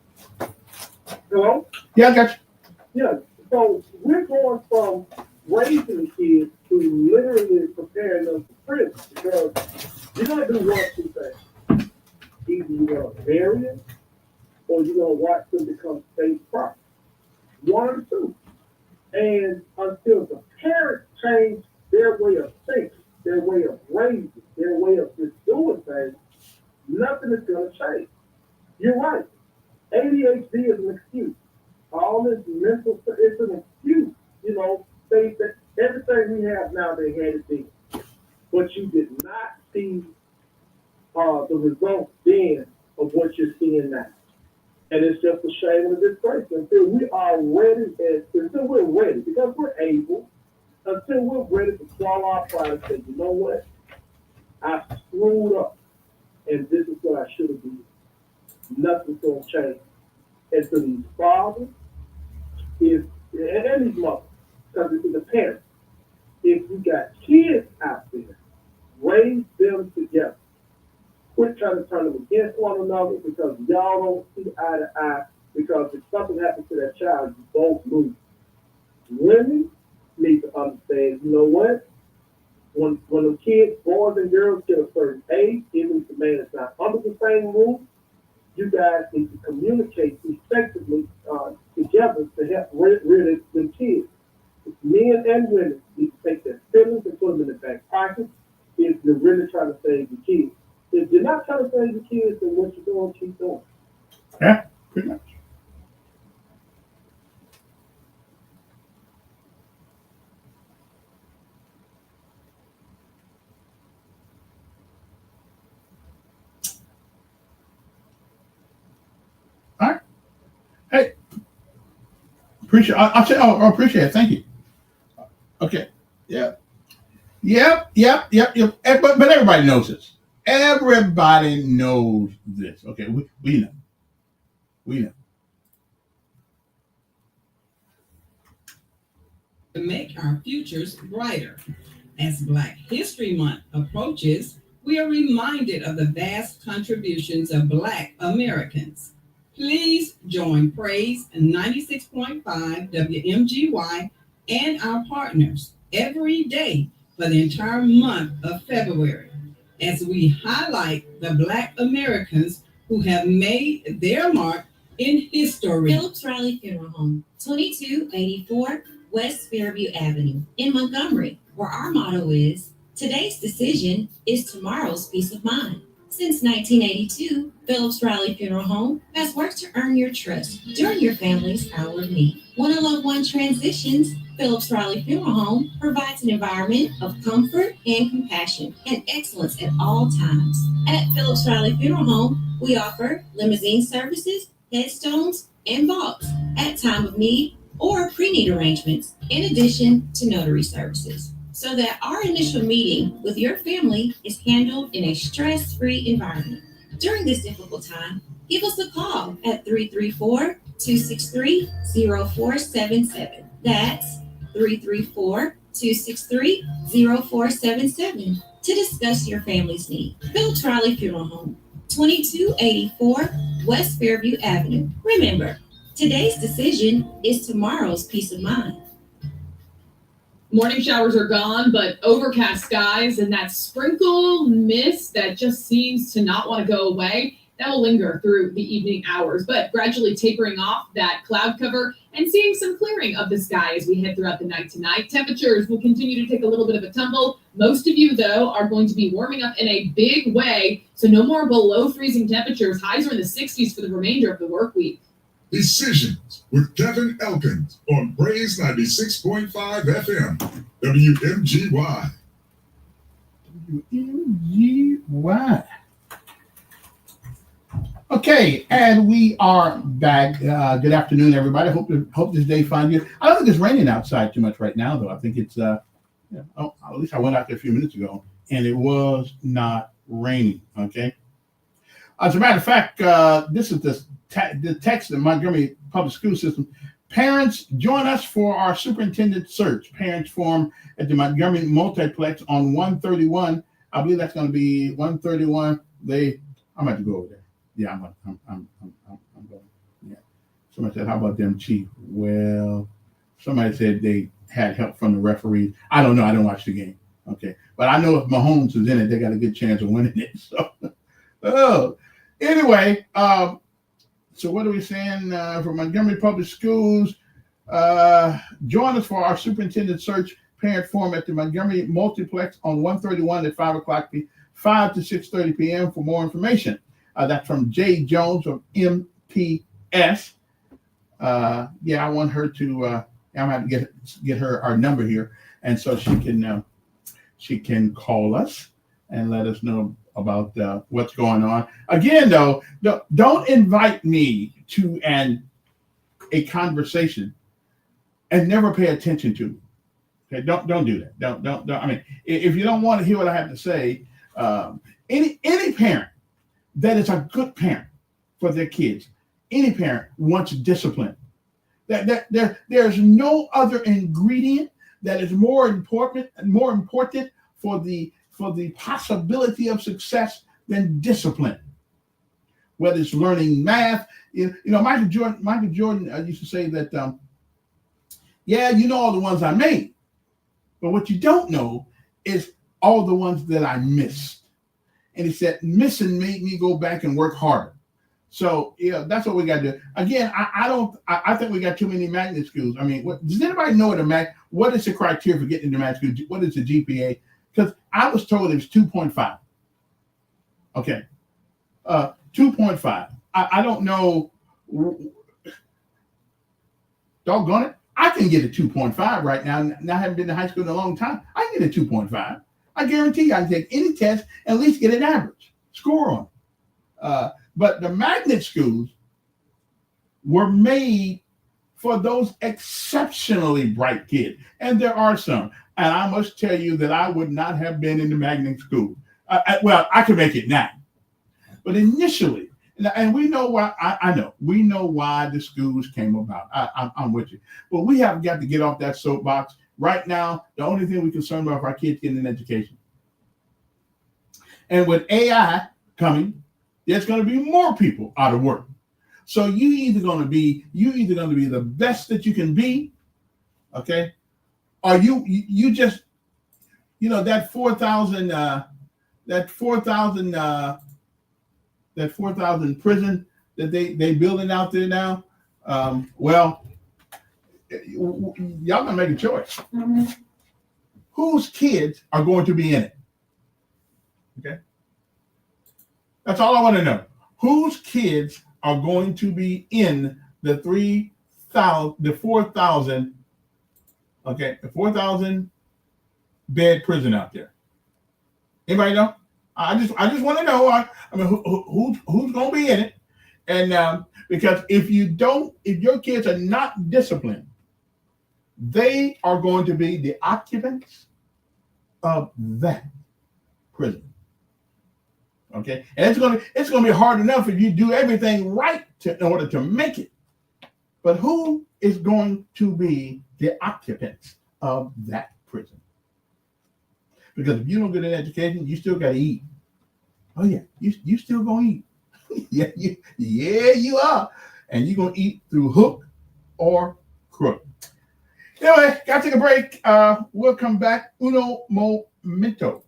Hello? Yeah, I got you. Yeah. So we're going from raising the kids to literally preparing them for prison, because you're going to do one of two things. Either you're going to bury them or you're going to watch them become state property. One or two. And until the parents change their way of thinking, their way of raising, their way of just doing things, nothing is going to change. You're right. ADHD is an excuse. All this mental stuff, it's an excuse. Say that everything we have now, they had it then. But you did not see the results then of what you're seeing now. And it's just a shame and a disgrace until we are ready, until we're ready, because we're able, until we're ready to swallow our pride and say, you know what? I screwed up, and this is what I should have done. Nothing's going to change. And so these fathers, and these mothers, because it's the parents, if you got kids out there, raise them together. Quit trying to turn them against one another because y'all don't see eye to eye, because if something happens to that child, you both lose. Women need to understand, you know what? When the kids, boys and girls, get a certain age, even if the man is not under the same roof, you guys need to communicate effectively together to help really the kids. Men and women need to take their feelings and put them in the back pocket if you're really trying to save the kids. If you're not trying to save the kids, then what you're doing, keep doing. Yeah, pretty much. All right. Hey, appreciate. I said, oh, appreciate it. Thank you. Okay. Yeah. Yep. But everybody knows this. Everybody knows this. Okay, we know. We know. To make our futures brighter. As Black History Month approaches, we are reminded of the vast contributions of Black Americans. Please join Praise 96.5 WMGY and our partners every day for the entire month of February as we highlight the Black Americans who have made their mark in history. Phillips Riley Funeral Home, 2284 West Fairview Avenue in Montgomery, where our motto is, today's decision is tomorrow's peace of mind. Since 1982, Phillips Riley Funeral Home has worked to earn your trust during your family's hour of need. When a loved one transitions, Phillips Riley Funeral Home provides an environment of comfort and compassion and excellence at all times. At Phillips Riley Funeral Home, we offer limousine services, headstones, and vaults at time of need or pre-need arrangements, in addition to notary services, so that our initial meeting with your family is handled in a stress-free environment. During this difficult time, give us a call at 334-263-0477. That's 334-263-0477 to discuss your family's need. Bill Trolley Funeral Home, 2284 West Fairview Avenue. Remember, today's decision is tomorrow's peace of mind. Morning showers are gone, but overcast skies and that sprinkle mist that just seems to not want to go away, that will linger through the evening hours, but gradually tapering off that cloud cover and seeing some clearing of the sky as we head throughout the night tonight. Temperatures will continue to take a little bit of a tumble. Most of you, though, are going to be warming up in a big way, so no more below freezing temperatures. Highs are in the 60s for the remainder of the work week. Decisions with Kevin Elkins on Praise 96.5 FM, WMGY. WMGY. Okay, and we are back. Good afternoon, everybody. Hope this day finds you. I don't think it's raining outside too much right now, though. I think it's, at least I went out there a few minutes ago, and it was not raining, okay? As a matter of fact, this is the text in Montgomery Public School System. Parents, join us for our superintendent search. Parents form at the Montgomery Multiplex on 131. I believe that's going to be 131. I'm about to go over there. Yeah, I'm going. Yeah. Somebody said, "How about them, Chief?" Well, somebody said they had help from the referees. I don't know. I don't watch the game. Okay, but I know if Mahomes is in it, they got a good chance of winning it. So, anyway, so what are we saying for Montgomery Public Schools? Join us for our superintendent search parent forum at the Montgomery Multiplex on 131 at 5 to 6:30 p.m. for more information. That's from Jay Jones of MPS. I want her to. I'm gonna have to get her our number here, and so she can call us and let us know about what's going on. Again, though, don't invite me to a conversation and never pay attention to me. Okay, don't do that. Don't. I mean, if you don't want to hear what I have to say, any parent that is a good parent for their kids, any parent wants discipline. There's no other ingredient that is more important for the possibility of success than discipline. Whether it's learning math, Michael Jordan used to say that, all the ones I made, but what you don't know is all the ones that I missed. And he said, missing made me go back and work harder. So, that's what we got to do. Again, I think we got too many magnet schools. I mean, does anybody know what is the criteria for getting into magnet school? What is the GPA? Because I was told it was 2.5. Okay. 2.5. I don't know. Doggone it. I can get a 2.5 right now. And I haven't been to high school in a long time. I can get a 2.5. I guarantee you I can take any test and at least get an average score on it. But the magnet schools were made for those exceptionally bright kids. And there are some. And I must tell you that I would not have been in the magnet school. I can make it now. But initially, and we know why, I know, we know why the schools came about. I'm with you. But we have got to get off that soapbox. Right now, the only thing we're concerned about is our kids getting an education. And with AI coming, there's going to be more people out of work. So you're either going to be the best that you can be, okay? Or you just, that 4,000 prison that they building out there now. Y'all gonna make a choice. Mm-hmm. Whose kids are going to be in it? Okay, that's all I want to know. Whose kids are going to be in the 4,000? Okay, the 4,000 bed prison out there. Anybody know? I just want to know. I mean, who's going to be in it? And because if your kids are not disciplined, they are going to be the occupants of that prison. Okay, and it's going to be hard enough if you do everything right in order to make it. But who is going to be the occupants of that prison? Because if you don't get an education, you still got to eat. Oh yeah, you still gonna eat. yeah, you are, and you're gonna eat through hook or crook. Anyway, gotta take a break. We'll come back. Uno momento.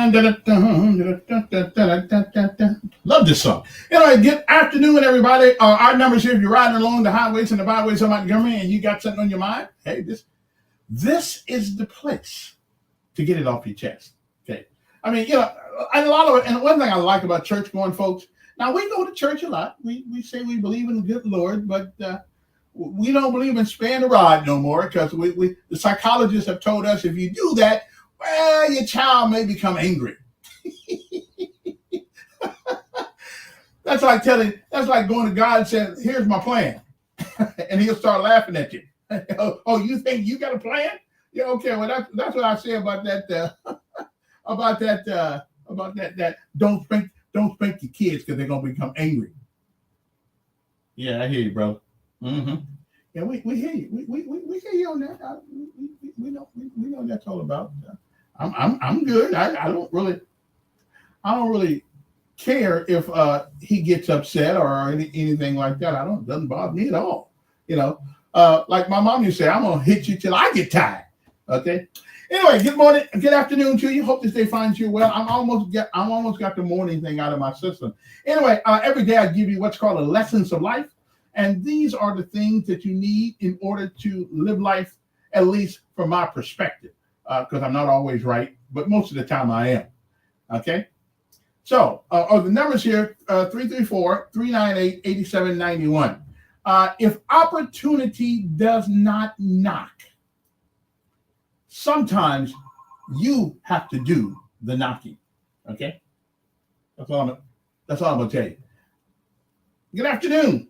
And love this song. Anyway, good afternoon, everybody. Our numbers here. If you're riding along the highways and the byways of Montgomery, and you got something on your mind, hey, this is the place to get it off your chest. Okay. I mean, and one thing I like about church going folks. Now we go to church a lot. We say we believe in the good Lord, but we don't believe in sparing the rod no more because the psychologists have told us if you do that, well, your child may become angry. That's like going to God and saying, "Here's my plan," and He'll start laughing at you. Oh, you think you got a plan? Yeah, okay. Well, that's what I say about that. About that. Don't spank your kids because they're gonna become angry. Yeah, I hear you, bro. Mm-hmm. Yeah, we hear you. We hear you on that. We know what that's all about. I'm good. I don't really care if he gets upset or anything like that. It doesn't bother me at all. Like my mom used to say, I'm gonna hit you till I get tired. Okay. Anyway, good morning, good afternoon to you. Hope this day finds you well. I'm almost got the morning thing out of my system. Anyway, every day I give you what's called a lessons of life, and these are the things that you need in order to live life, at least from my perspective, because I'm not always right, but most of the time I am. Okay. So, the numbers here, 334-398-8791. If opportunity does not knock, sometimes you have to do the knocking. Okay? That's all I'm going to tell you. Good afternoon.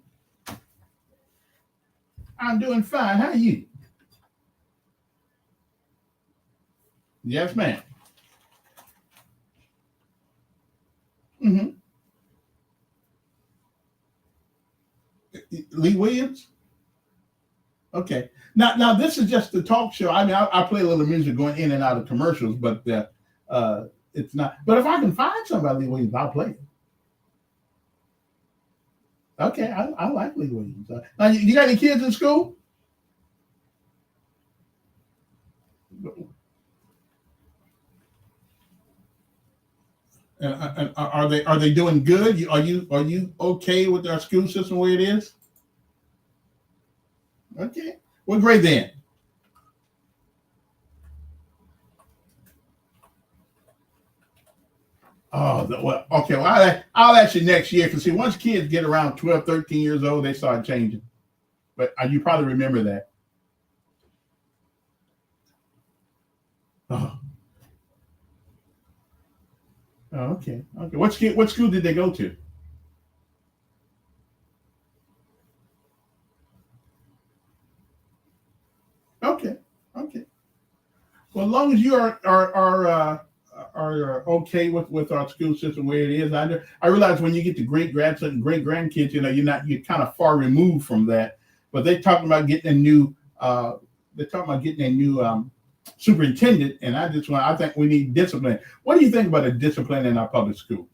I'm doing fine. How are you? Yes, ma'am. Mm-hmm. Lee Williams? Okay. Now this is just the talk show. I mean, I play a little music going in and out of commercials, but it's not. But if I can find somebody Lee Williams, I'll play it. Okay, I like Lee Williams. Now, you got any kids in school? And are they doing good? Are you okay with our school system where it is? Okay. What grade then? Oh, well, okay. Well, I'll ask you next year because see, once kids get around 12, 13 years old, they start changing. But you probably remember that. Oh. Oh, okay. Okay. What school did they go to? Okay. Okay. Well, as long as you are okay with our school system where it is, I realize when you get to great grandson and great grandkids, you're kind of far removed from that. But they're talking about getting a new superintendent, and I think we need discipline. What do you think about a discipline in our public schools?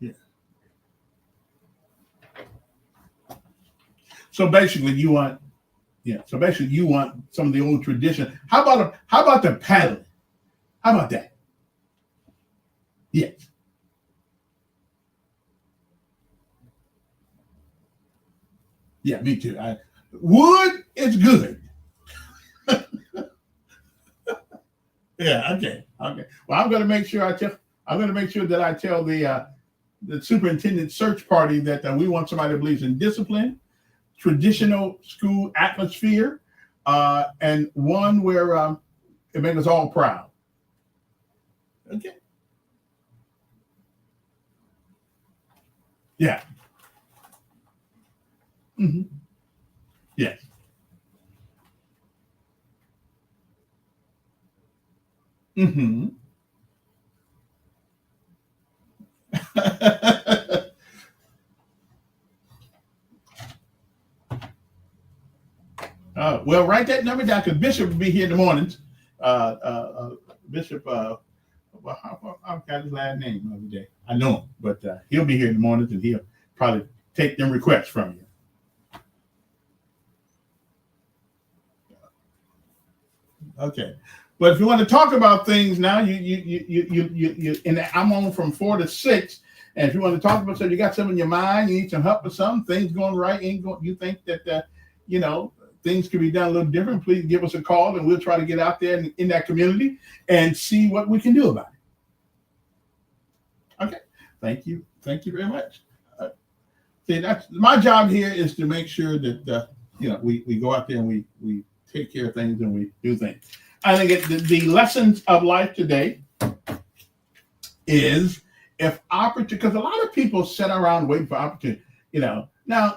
Yeah. So basically, you want some of the old tradition. How about the paddling? How about that? Yes. Yeah, me too. Wood is good. Yeah. Okay. Okay. Well, I'm going to make sure that I tell the superintendent search party that we want somebody who believes in discipline, traditional school atmosphere, and one where it makes us all proud. Okay. Yeah. Mm-hmm. Yes. Mm-hmm. Well, write that number down because Bishop will be here in the mornings. Bishop, I've got his last name the other day. I know him, but he'll be here in the mornings and he'll probably take them requests from you. Okay, but if you want to talk about things now, you and I'm on from 4 to 6. And if you want to talk about something, you got something in your mind, you need some help with something, things going right, you think that things could be done a little different, please give us a call and we'll try to get out there in that community and see what we can do about it. Okay, thank you very much. See, that's my job here is to make sure that we go out there and we take care of things and we do things. I think the lessons of life today is if opportunity, because a lot of people sit around waiting for opportunity. Now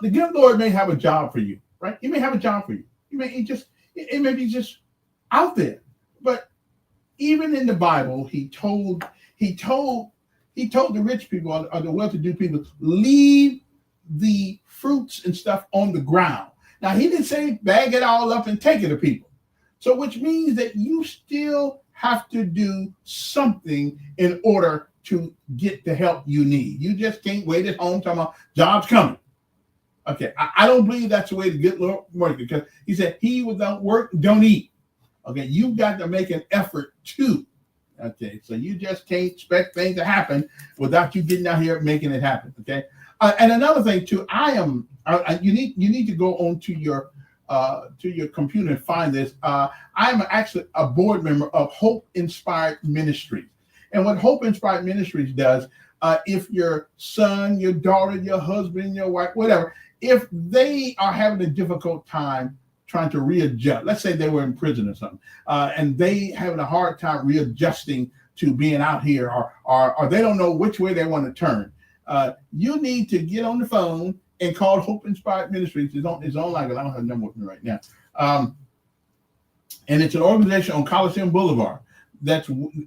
the good Lord may have a job for you, right? He may have a job for you. It may be just out there. But even in the Bible, he told the rich people or the well-to-do people, leave the fruits and stuff on the ground. Now he didn't say bag it all up and take it to people. So which means that you still have to do something in order to get the help you need. You just can't wait at home talking about jobs coming. Okay, I don't believe that's the way to get work because he said he without work don't eat. Okay, you've got to make an effort too. Okay, so you just can't expect things to happen without you getting out here making it happen. Okay, and another thing too, you need to go onto your computer and find this. I am actually a board member of Hope Inspired Ministries, and what Hope Inspired Ministries does, if your son, your daughter, your husband, your wife, whatever, if they are having a difficult time trying to readjust. Let's say they were in prison or something, and they having a hard time readjusting to being out here, or they don't know which way they want to turn. You need to get on the phone and call Hope Inspired Ministries. It's on like I don't have a number with me right now. And it's an organization on Coliseum Boulevard.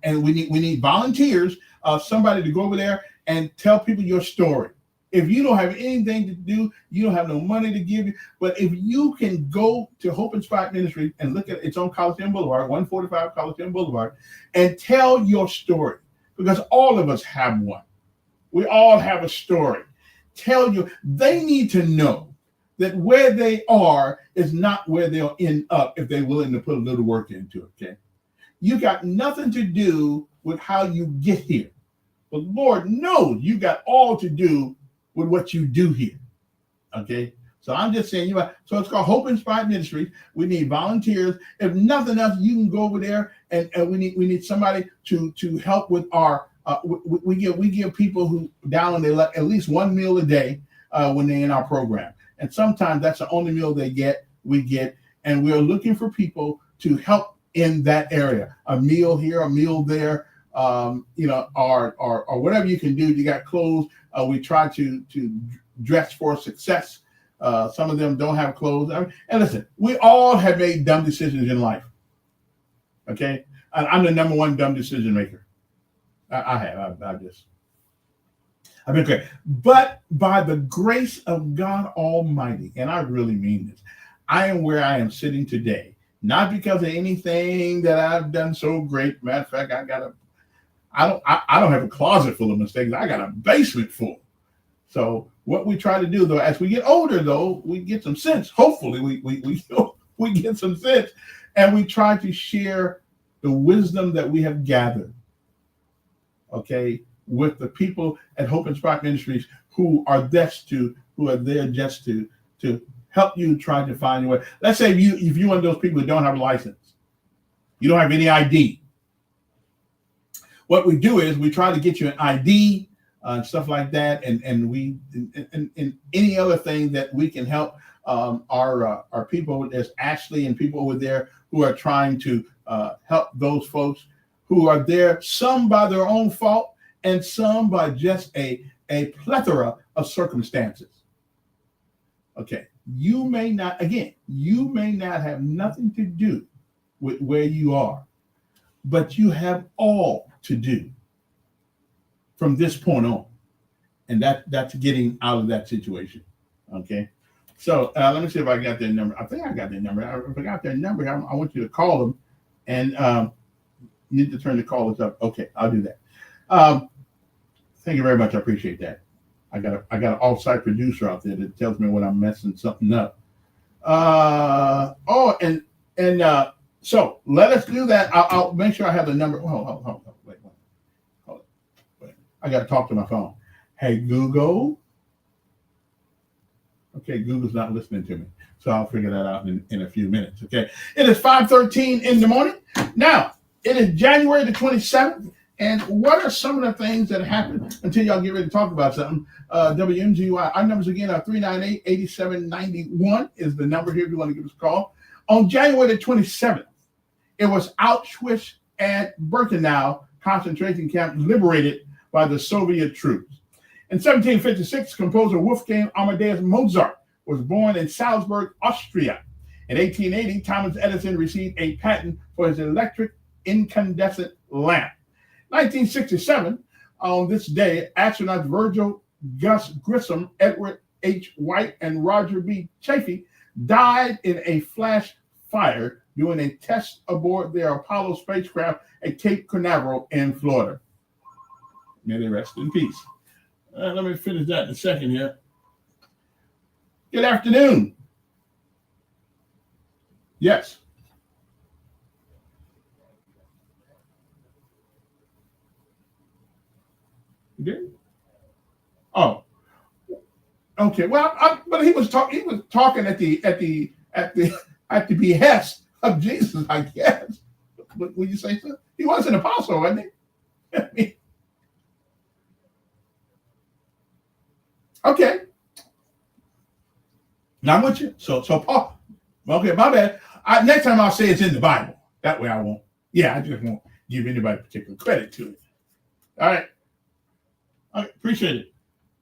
And we need volunteers, somebody to go over there and tell people your story. If you don't have anything to do, you don't have no money to give you. But if you can go to Hope Inspired Ministry and look at it's on Coliseum Boulevard, 145 Coliseum Boulevard, and tell your story, because all of us have one. We all have a story. They need to know that where they are is not where they'll end up if they're willing to put a little work into it. Okay, you got nothing to do with how you get here, but Lord knows you got all to do with what you do here. Okay, so I'm just saying so it's called Hope Inspired Ministries. We need volunteers. If nothing else, you can go over there and we need somebody to help with our we give people who down there at least one meal a day when they're in our program, and sometimes that's the only meal we get, and we're looking for people to help in that area, a meal here, a meal there, or whatever you can do. You got clothes. We try to dress for success. Some of them don't have clothes. And listen, we all have made dumb decisions in life. Okay, and I'm the number one dumb decision maker. I have. I've been great. But by the grace of God Almighty, and I really mean this, I am where I am sitting today, not because of anything that I've done so great. Matter of fact, I don't have a closet full of mistakes. I got a basement full. So what we try to do, though, as we get older, though, we get some sense. Hopefully, we get some sense, and we try to share the wisdom that we have gathered. Okay, with the people at Hope Inspired Ministries who are there just to help you try to find your way. Let's say if you're one of those people who don't have a license, you don't have any ID. What we do is we try to get you an ID and stuff like that, and any other thing that we can help our people. There's Ashley and people over there who are trying to help those folks who are there, some by their own fault and some by just a plethora of circumstances. Okay, you may not have nothing to do with where you are, but you have all to do from this point on. And that's getting out of that situation. Okay, so let me see if I got their number. I think I got their number. If I got their number, I want you to call them, and you need to turn the callers up. Okay, I'll do that. Thank you very much. I appreciate that. I got an off-site producer out there that tells me when I'm messing something up. So let us do that. I'll make sure I have the number. Hold on. Wait. I got to talk to my phone. Hey, Google. Okay, Google's not listening to me, so I'll figure that out in a few minutes. Okay, it is 5:13 in the morning. Now, it is January the 27th, and what are some of the things that happened until y'all get ready to talk about something? WMGY, our numbers again are 398-8791 is the number here if you want to give us a call. On January the 27th, it was Auschwitz and Birkenau concentration camp liberated by the Soviet troops. In 1756, composer Wolfgang Amadeus Mozart was born in Salzburg, Austria. In 1880, Thomas Edison received a patent for his electric incandescent lamp. 1967, on this day, astronauts Virgil Gus Grissom, Edward H. White, and Roger B. Chaffee died in a flash fire during a test aboard their Apollo spacecraft at Cape Canaveral in Florida. May they rest in peace. Let me finish that in a second here. Good afternoon. Yes. You did? Oh. Okay. Well, but he was talking at the behest of Jesus, I guess. Would you say so? He was an apostle, wasn't he? Okay. Now I'm with you. So Paul, Okay, my bad. Next time I'll say it's in the Bible. That way I won't. Yeah, I just won't give anybody particular credit to it. All right. I appreciate it.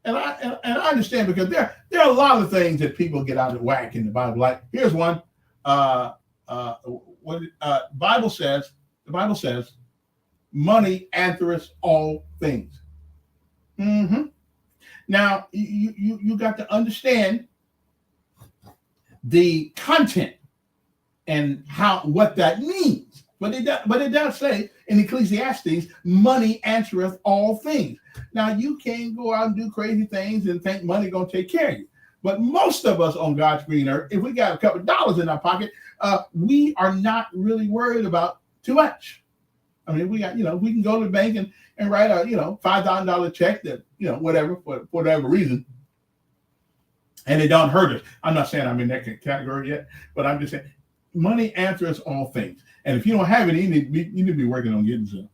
And I understand, because there are a lot of things that people get out of whack in the Bible. Like, here's one. What Bible says, the Bible says, money answereth all things. Mm-hmm. Now you got to understand the content and what that means. But it does say in Ecclesiastes, money answereth all things. Now, you can't go out and do crazy things and think money gonna take care of you. But most of us on God's green earth, if we got a couple of dollars in our pocket, we are not really worried about too much. I mean, we can go to the bank and write a $5,000 check that, whatever, for whatever reason, and it don't hurt us. I'm not saying I'm in that category yet, but I'm just saying money answers all things. And if you don't have it, you need to be working on getting some.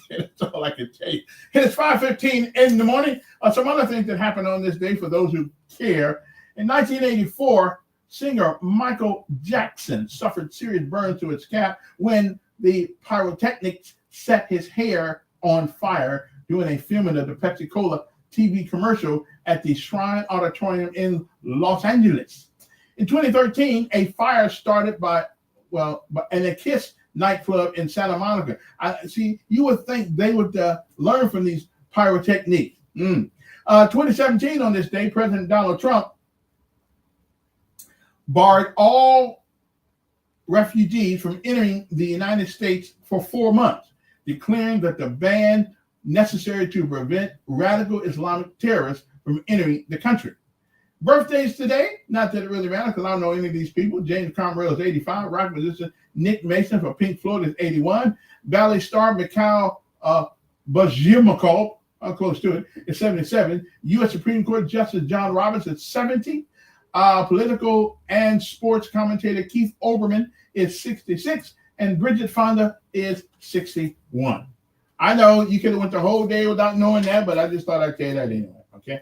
That's all I can tell you. It's 5:15 in the morning. Some other things that happened on this day for those who care. In 1984, singer Michael Jackson suffered serious burns to his scalp when the pyrotechnics set his hair on fire during a filming of the Pepsi Cola TV commercial at the Shrine Auditorium in Los Angeles. In 2013, a fire started by a Kiss nightclub in Santa Monica. You would think they would learn from these pyrotechniques. 2017, on this day, President Donald Trump barred all refugees from entering the United States for 4 months, declaring that the ban necessary to prevent radical Islamic terrorists from entering the country. Birthdays today, not that it really matters because I don't know any of these people. James Carmichael is 85, rock musician Nick Mason from Pink Floyd is 81, ballet star Mikhail Bajirmakov, close to it, is 77, U.S. Supreme Court Justice John Roberts is 70, political and sports commentator Keith Olbermann is 66, and Bridget Fonda is 61. I know you could have went the whole day without knowing that, but I just thought I'd tell you that anyway, okay?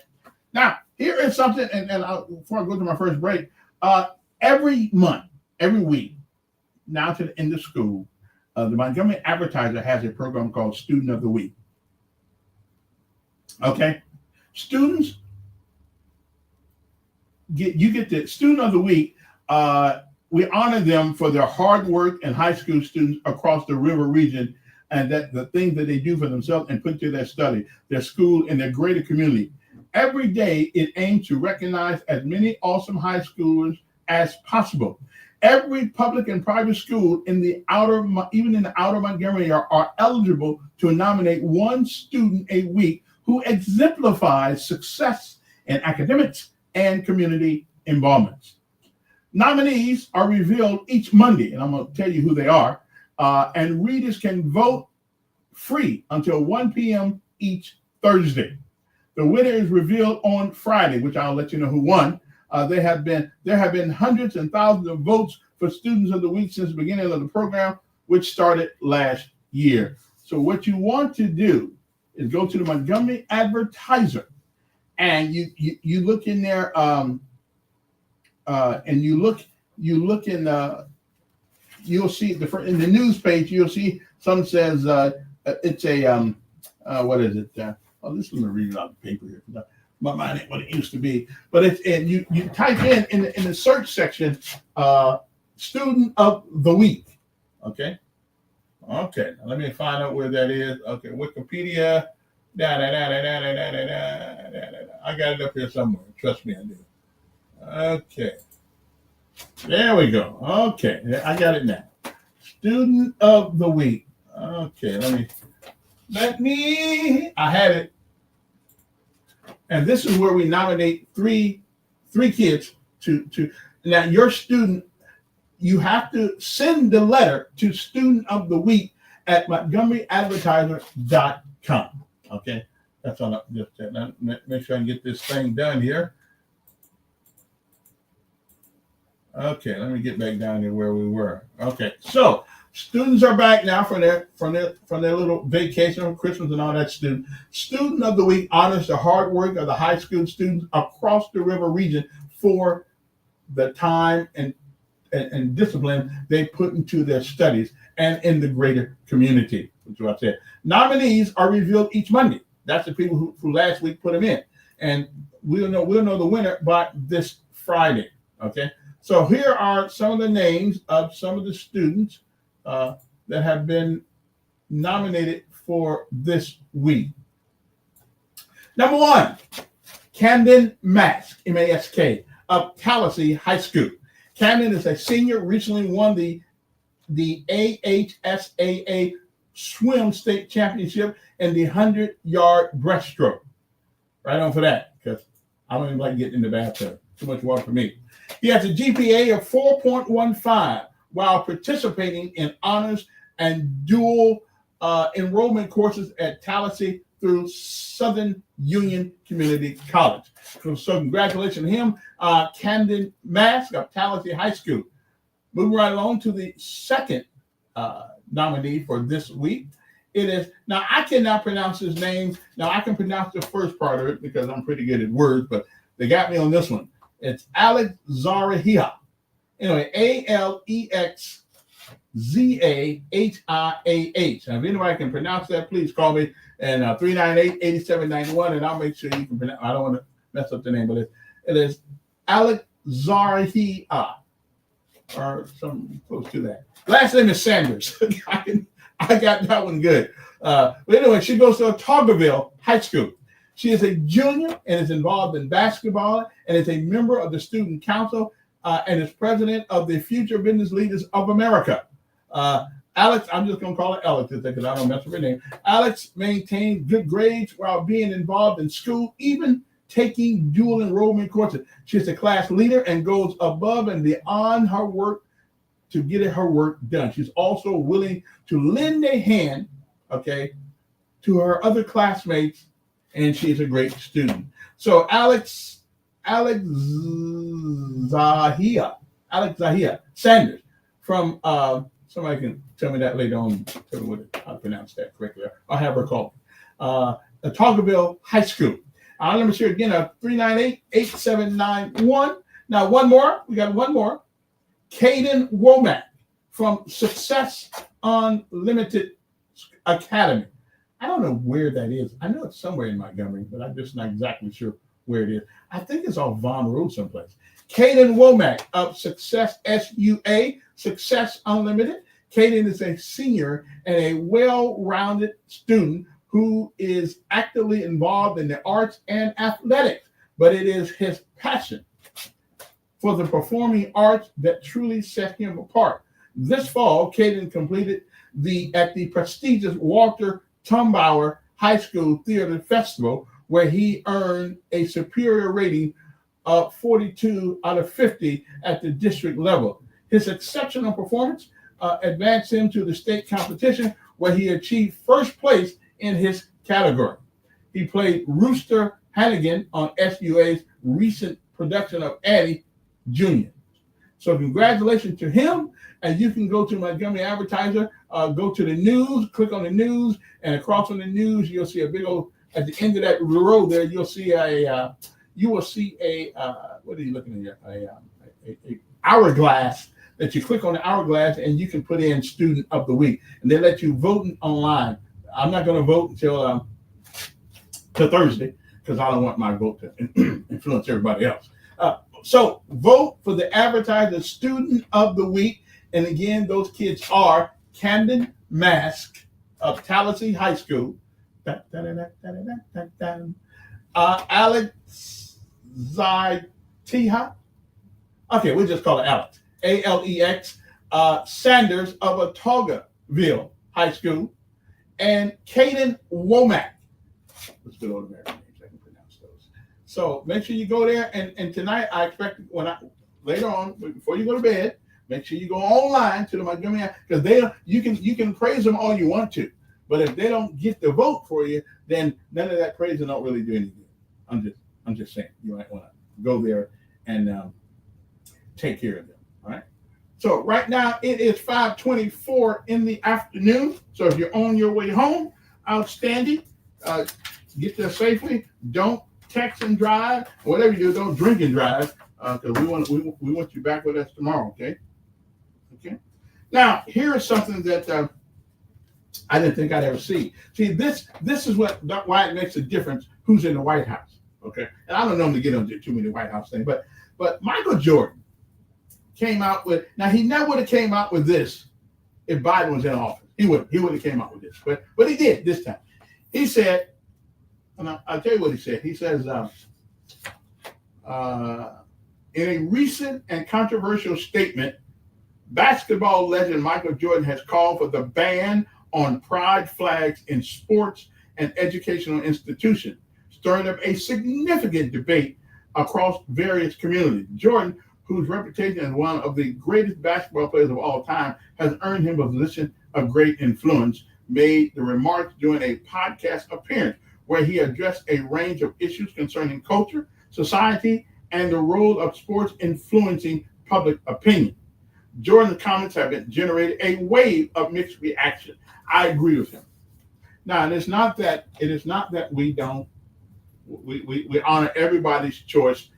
Now, here is something, and before I go to my first break, every month, every week, now to the end of school, the Montgomery Advertiser has a program called Student of the Week. Okay? Students, get the Student of the Week. We honor them for their hard work and high school students across the river region, and that the things that they do for themselves and put to their study, their school, and their greater community. Every day, it aims to recognize as many awesome high schoolers as possible. Every public and private school in the outer Montgomery are eligible to nominate one student a week who exemplifies success in academics and community involvement. Nominees are revealed each Monday, and I'm going to tell you who they are, and readers can vote free until 1 p.m. each Thursday. The winner is revealed on Friday, which I'll let you know who won. There have been hundreds and thousands of votes for Students of the Week since the beginning of the program, which started last year. So what you want to do is go to the Montgomery Advertiser, and you look in there, and you look in you'll see in the news page, you'll see something says it's a what is it? This is going to read it out of the paper here. My mind ain't what it used to be, but you type in the search section, Student of the Week. Okay. Now let me find out where that is. Okay, Wikipedia. I got it up here somewhere. Trust me, I do. Okay. There we go. Okay, I got it now. Student of the Week. Okay, I had it. And this is where we nominate three kids to now your student. You have to send the letter to Student of the Week at MontgomeryAdvertiser.com. Okay, that's all. Just make sure I can get this thing done here. Okay, let me get back down to where we were. Okay, so students are back now from their little vacation on Christmas and all that. Student of the Week honors the hard work of the high school students across the river region for the time and and discipline they put into their studies and in the greater community, which is what I said. Nominees are revealed each Monday. That's the people who last week put them in. And we'll know the winner by this Friday. Okay. So here are some of the names of some of the students that have been nominated for this week. Number 1, Camden Mask, M-A-S-K, of Tallahassee High School. Camden is a senior, recently won the AHSAA swim state championship in the 100-yard breaststroke. Right on for that, because I don't even like getting in the bathtub. Too much water for me. He has a GPA of 4.15 while participating in honors and dual enrollment courses at Tallahassee through Southern Union Community College. So congratulations to him, Camden Mask of Tallahassee High School. Moving right along to the second nominee for this week. It is, now I cannot pronounce his name. Now I can pronounce the first part of it because I'm pretty good at words, but they got me on this one. It's Alex Zarahia. Anyway, ALEXZAHIAH. Now, if anybody can pronounce that, please call me and 398-8791, and I'll make sure you can pronounce. I don't want to mess up the name, but it is Alex Zarahia, or something close to that. Last name is Sanders. I got that one good. But anyway, she goes to Otagoville High School. She is a junior and is involved in basketball and is a member of the student council and is president of the Future Business Leaders of America. Alex, I'm just going to call her Alex because I don't mess with her name. Alex maintained good grades while being involved in school, even taking dual enrollment courses. She's a class leader and goes above and beyond her work to get her work done. She's also willing to lend a hand, okay, to her other classmates, and she's a great student. So Alex Zahia Sanders from somebody can tell me that later on, tell me how to pronounce that correctly. I'll have her call. Otagoville High School. Our number here again are 398-8791. Now one more. We got one more. Caden Womack from Success Unlimited Academy. I don't know where that is. I know it's somewhere in Montgomery, but I'm just not exactly sure where it is. I think it's on Vaughn Road someplace. Caden Womack of Success SUA, Success Unlimited. Caden is a senior and a well-rounded student who is actively involved in the arts and athletics, but it is his passion for the performing arts that truly set him apart. This fall, Caden completed at the prestigious Walter Tumbauer High School Theater Festival, where he earned a superior rating of 42 out of 50 at the district level. His exceptional performance advanced him to the state competition, where he achieved first place in his category. He played Rooster Hannigan on SUA's recent production of Addie Jr. So congratulations to him. And you can go to Montgomery Advertiser, go to the news, click on the news, and across from the news, you'll see a big old, at the end of that row there, you'll see what are you looking at here? A hourglass that you click on the hourglass and you can put in student of the week. And they let you vote online. I'm not going to vote until Thursday because I don't want my vote to influence everybody else. So vote for the Advertiser Student of the Week. And again, those kids are Camden Mask of Tallahassee High School, Alex Zaitiha. Okay, we'll just call it Alex. ALEX. Sanders of Otagoville High School, and Caden Womack. Let's go to American names. I can pronounce those. So make sure you go there. And tonight, I expect later on, before you go to bed, make sure you go online to the Montgomery, because you can praise them all you want to, but if they don't get the vote for you, then none of that praising don't really do any good. I'm just saying you might want to go there and take care of them. All right. So right now it is 5:24 in the afternoon. So if you're on your way home, outstanding. Get there safely. Don't text and drive. Whatever you do, don't drink and drive, because we want you back with us tomorrow. Okay. Okay. Now, here is something that I didn't think I'd ever see. See, this is why it makes a difference who's in the White House. Okay. And I don't normally get into too many White House things, but Michael Jordan came out with, now he never would have came out with this if Biden was in office. He would have came out with this, but he did this time. He said, and I'll tell you what he said. He says, in a recent and controversial statement, basketball legend Michael Jordan has called for the ban on pride flags in sports and educational institutions, stirring up a significant debate across various communities. Jordan, whose reputation as one of the greatest basketball players of all time has earned him a position of great influence, made the remarks during a podcast appearance where he addressed a range of issues concerning culture, society, and the role of sports influencing public opinion. Jordan's comments have been generated a wave of mixed reaction. I agree with him. Now, it is not that we don't we honor everybody's choice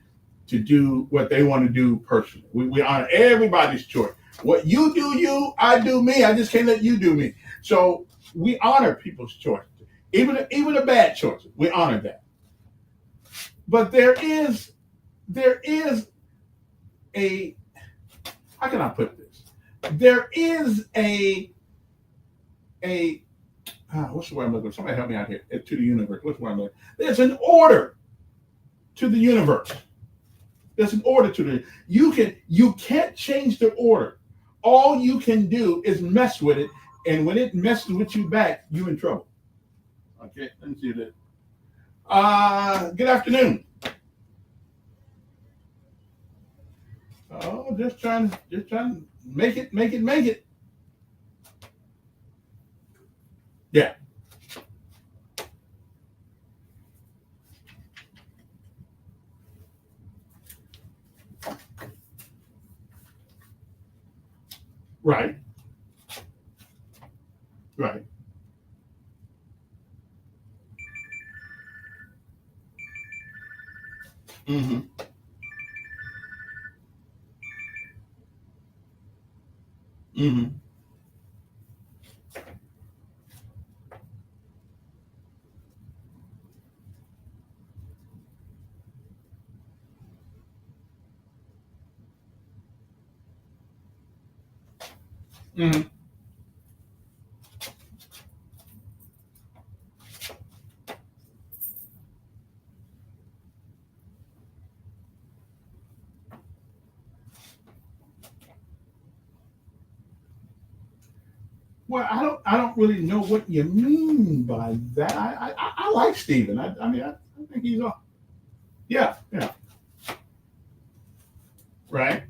to do what they want to do personally. We honor everybody's choice. What you do, I do me. I just can't let you do me. So we honor people's choice, even a bad choice. We honor that. But there is a, how can I put this? There is what's the word I'm looking for? Somebody help me out here. To the universe. What's the word I'm looking for? There's an order to the universe. There's an order to the. You can't change the order. All you can do is mess with it, and when it messes with you back, you're in trouble. Okay, let me see this. Good afternoon. Oh, just trying to make it. Yeah. Right. Mm-hmm. Mm-hmm. Mm-hmm. Well, I don't really know what you mean by that. I like Steven. I think he's all. Yeah. Right.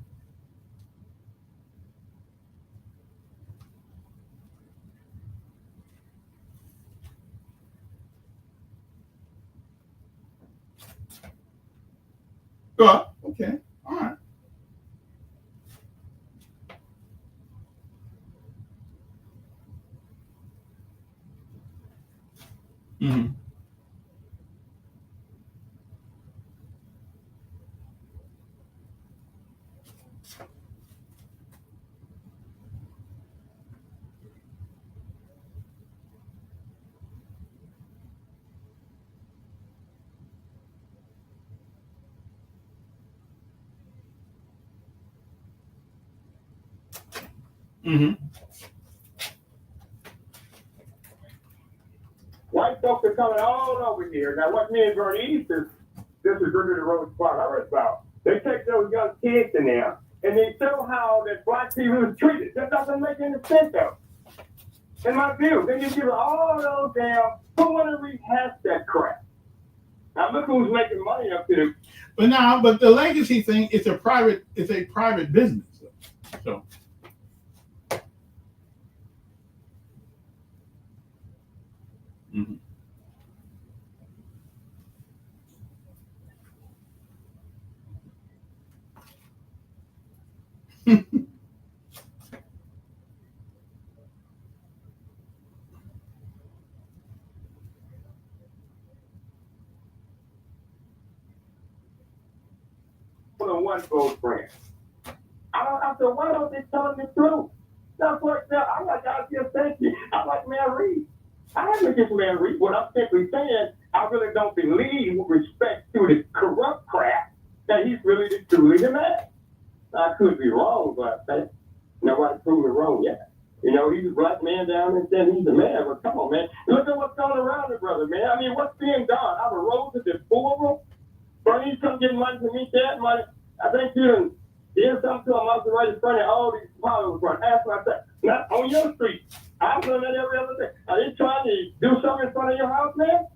Good. Okay. All right. Mm-hmm. Mm-hmm. White folks are coming all over here. Now, what me and Bernice disagree with the road spot I read about. They take those young kids in there and they show how that black people is treated. That doesn't make any sense, though. In my view, then you give all those damn. Who want to rehash that crap? Now look who's making money up here. But the legacy thing is a private business. So. Mm-hmm. One vote brand. I said, why don't they tell me the truth? That's what I'm like, I just thank you. I'm like, man, Reed. I haven't against man Reed. What I'm simply saying, I really don't believe with respect to the corrupt crap that he's really truly the man. I could be wrong, but I think nobody proved me wrong yet. You know, he's a black man down and saying he's a man, but come on, man. Look at what's going around the brother, man. I mean, what's being done? I was rose to the four of them. Bernie, come get money for me, that money. I think you did something to him. I was right in front of all these followers. Ask myself, not on your street. I'm doing that every other day. Are they trying to do something in front of your house, man?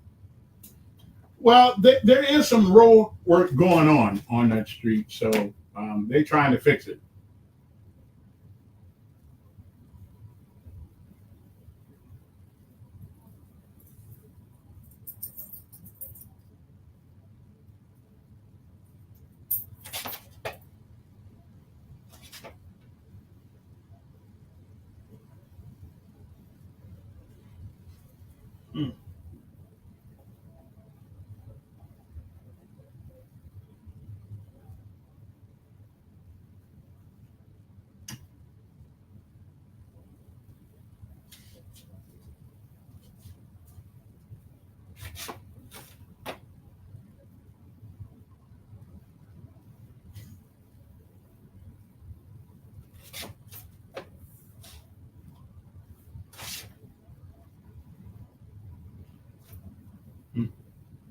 Well, there is some road work going on that street, so they're trying to fix it.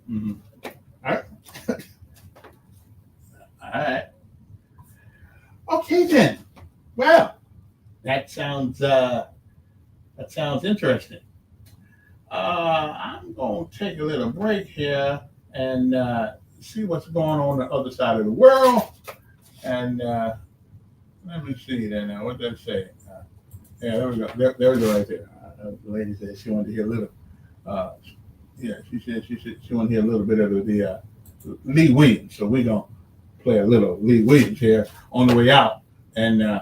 Mm-hmm. All right. All right. Okay then. Well, that sounds interesting. I'm going to take a little break here and see what's going on the other side of the world. And let me see there now. What did I say? Yeah, there we go. There we go right there. The lady said she wanted to hear a little. Yeah, she said she wanted to hear a little bit of the Lee Williams. So we're going to play a little Lee Williams here on the way out and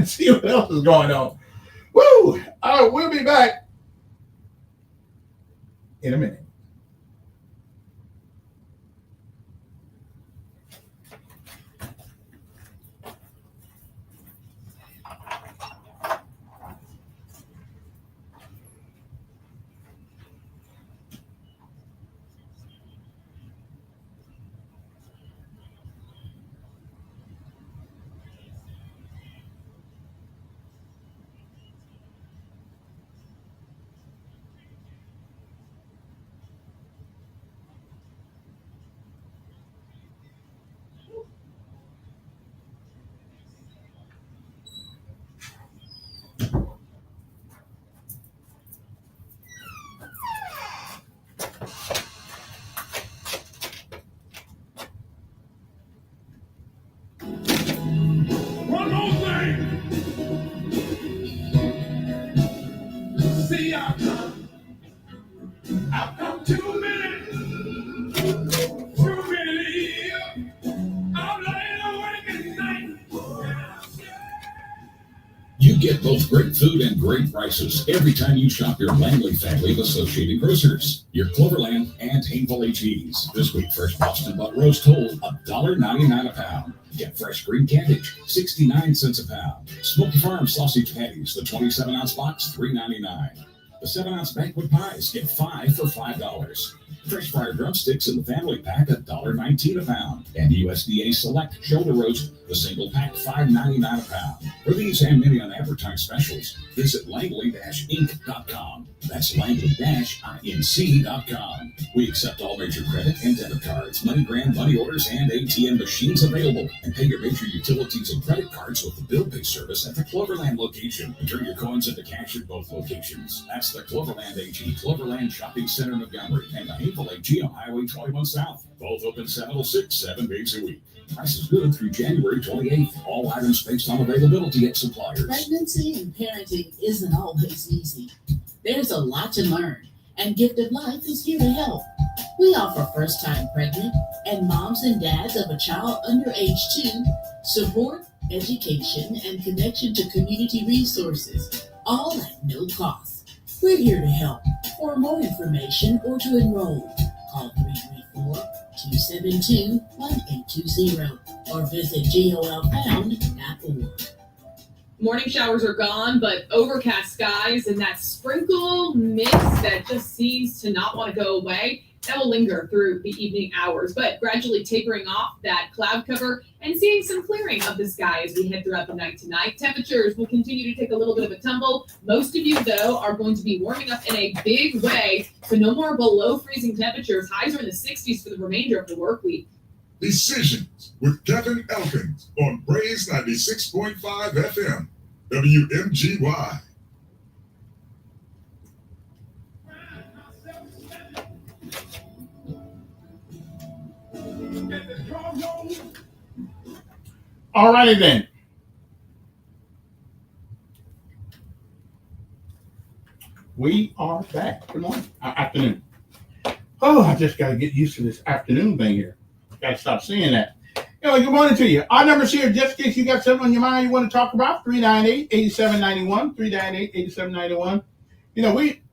see what else is going on. Woo! We'll be back in a minute. One more thing. See, I've come too many years. I'm laying awake at night. You get both great food and great prices every time you shop your Langley family of Associated Grocers, your Cloverland and Hainville HEs. This week, fresh Boston butt roast whole, $1.99 a pound. Get fresh green cabbage, 69 cents a pound. Smoky Farm sausage patties, the 27-ounce box, $3.99. The 7-ounce banquet pies, get 5 for $5. Fresh fried drumsticks in the family pack, $1.19 a pound. And USDA Select shoulder roast, the single pack, $5.99 a pound. For these and many unadvertised specials, visit Langley-Inc.com. That's Langley-Inc.com. We accept all major credit and debit cards, MoneyGram, money orders, and ATM machines available. And pay your major utilities and credit cards with the bill pay service at the Cloverland location. And turn your coins into cash at both locations. That's the Cloverland HE, Cloverland Shopping Center, Montgomery, and the Hainville HE on Highway 21 South. Both open 7 to 6, 7 days a week. Price is good through January 28th. All items based on availability at suppliers. Pregnancy and parenting isn't always easy. There's a lot to learn, and Gifted Life is here to help. We offer first-time pregnant and moms and dads of a child under age 2 support, education, and connection to community resources, all at no cost. We're here to help. For more information or to enroll, call 334-272-1820. or visit golpound.org. Morning showers are gone, but overcast skies and that sprinkle mist that just seems to not want to go away, that will linger through the evening hours, but gradually tapering off that cloud cover and seeing some clearing of the sky as we head throughout the night tonight. Temperatures will continue to take a little bit of a tumble. Most of you, though, are going to be warming up in a big way, so no more below freezing temperatures. Highs are in the 60s for the remainder of the work week. Decisions with Kevin Elkins on Praise 96.5 FM, WMGY. All righty then. We are back. Good morning. Afternoon. Oh, I just got to get used to this afternoon thing here. Got to stop saying that. Anyway, good morning to you. Our number's here, just in case you got something on your mind you want to talk about, 398-8791, 398-8791. You know, we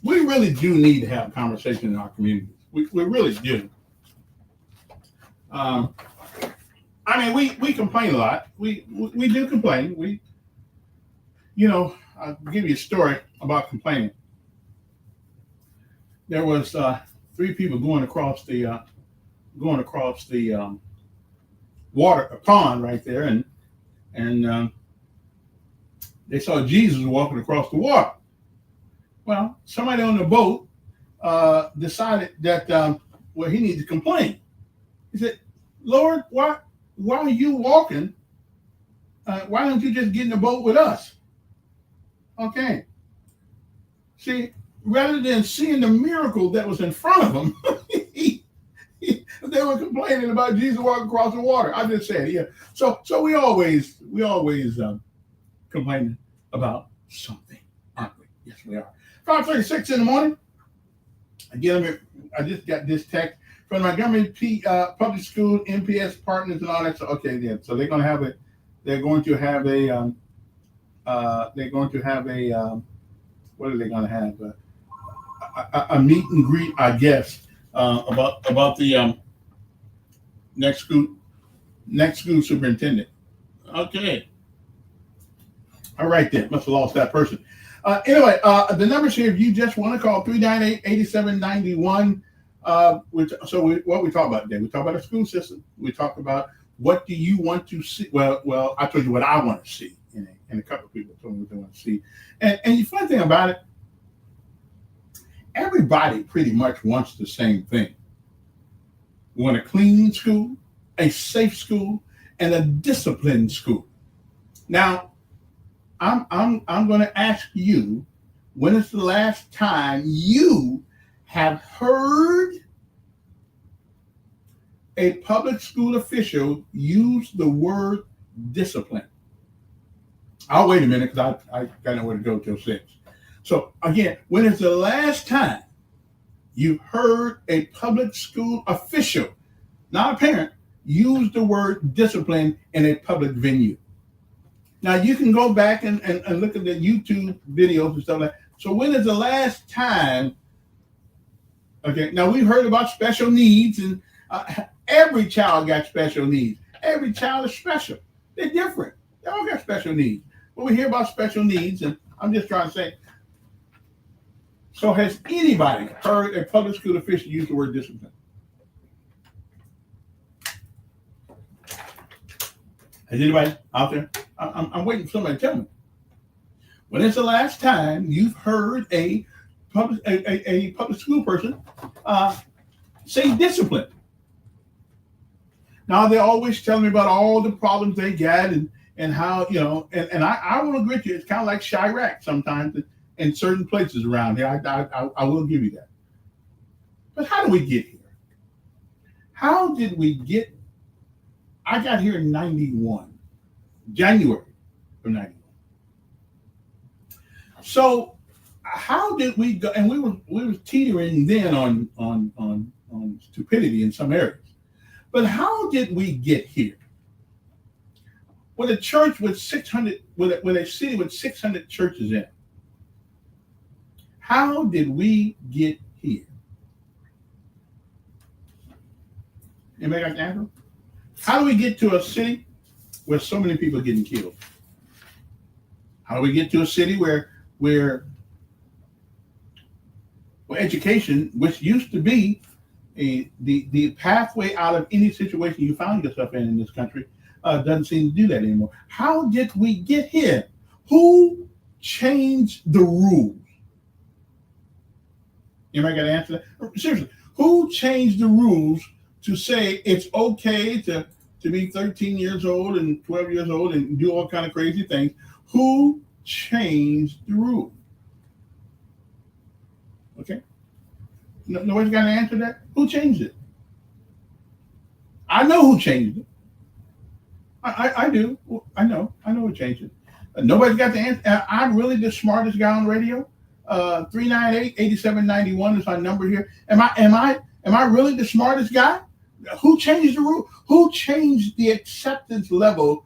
really do need to have a conversation in our communities. We really do. I mean, we complain a lot. We do complain. I'll give you a story about complaining. There was 3 people going across the pond right there, and they saw Jesus walking across the water. Well, somebody on the boat decided that he needed to complain. He said, "Lord, why are you walking? Why don't you just get in the boat with us?" Okay. See, rather than seeing the miracle that was in front of them, they were complaining about Jesus walking across the water. I just said, yeah. So we always complaining about something, aren't we? Yes, we are. 5:36 in the morning. Again, I just got this text from Montgomery Public School MPS partners and all that. So okay, yeah. So they're going to have a what are they going to have? A meet and greet, I guess, about the next school superintendent. Okay. All right then. Must have lost that person. Anyway, the numbers here, if you just want to call 398-8791. What we talk about today? We talk about the school system. We talk about what do you want to see? Well, I told you what I want to see, and a couple of people told me what they want to see. And the fun thing about it, everybody pretty much wants the same thing. We want a clean school, a safe school, and a disciplined school. Now, I'm going to ask you, when is the last time you have heard a public school official use the word discipline? I'll wait a minute because I got nowhere to go till 6. So again, when is the last time you heard a public school official, not a parent, use the word discipline in a public venue? Now you can go back and look at the YouTube videos and stuff like that. So when is the last time? Okay, now we've heard about special needs, and every child got special needs. Every child is special. They're different. They all got special needs. But we hear about special needs, and I'm just trying to say, so has anybody heard a public school official use the word discipline? Has anybody out there? I'm waiting for somebody to tell me. When is the last time you've heard a public school person say discipline? Now they always tell me about all the problems they got and how, and I will agree with you, it's kind of like Chirac sometimes in certain places around here. I will give you that. But how do we get here? How did we get? I got here in 91, January of 91. So how did we go? And we were teetering then on stupidity in some areas. But how did we get here? With a church with 600, with a city with 600 churches in it, how did we get here? Anybody got the answer? How do we get to a city where so many people are getting killed? How do we get to a city where education, which used to be the pathway out of any situation you found yourself in this country, doesn't seem to do that anymore? How did we get here? Who changed the rules? Anybody got to answer that? Seriously, who changed the rules to say it's okay to be 13 years old and 12 years old and do all kind of crazy things? Who changed the rule? Okay. Nobody's got to answer that. Who changed it? I know who changed it. I do. I know who changed it. Nobody's got the answer. I'm really the smartest guy on the radio. 398-8791 is our number here. Am I really the smartest guy? Who changed the rule? Who changed the acceptance level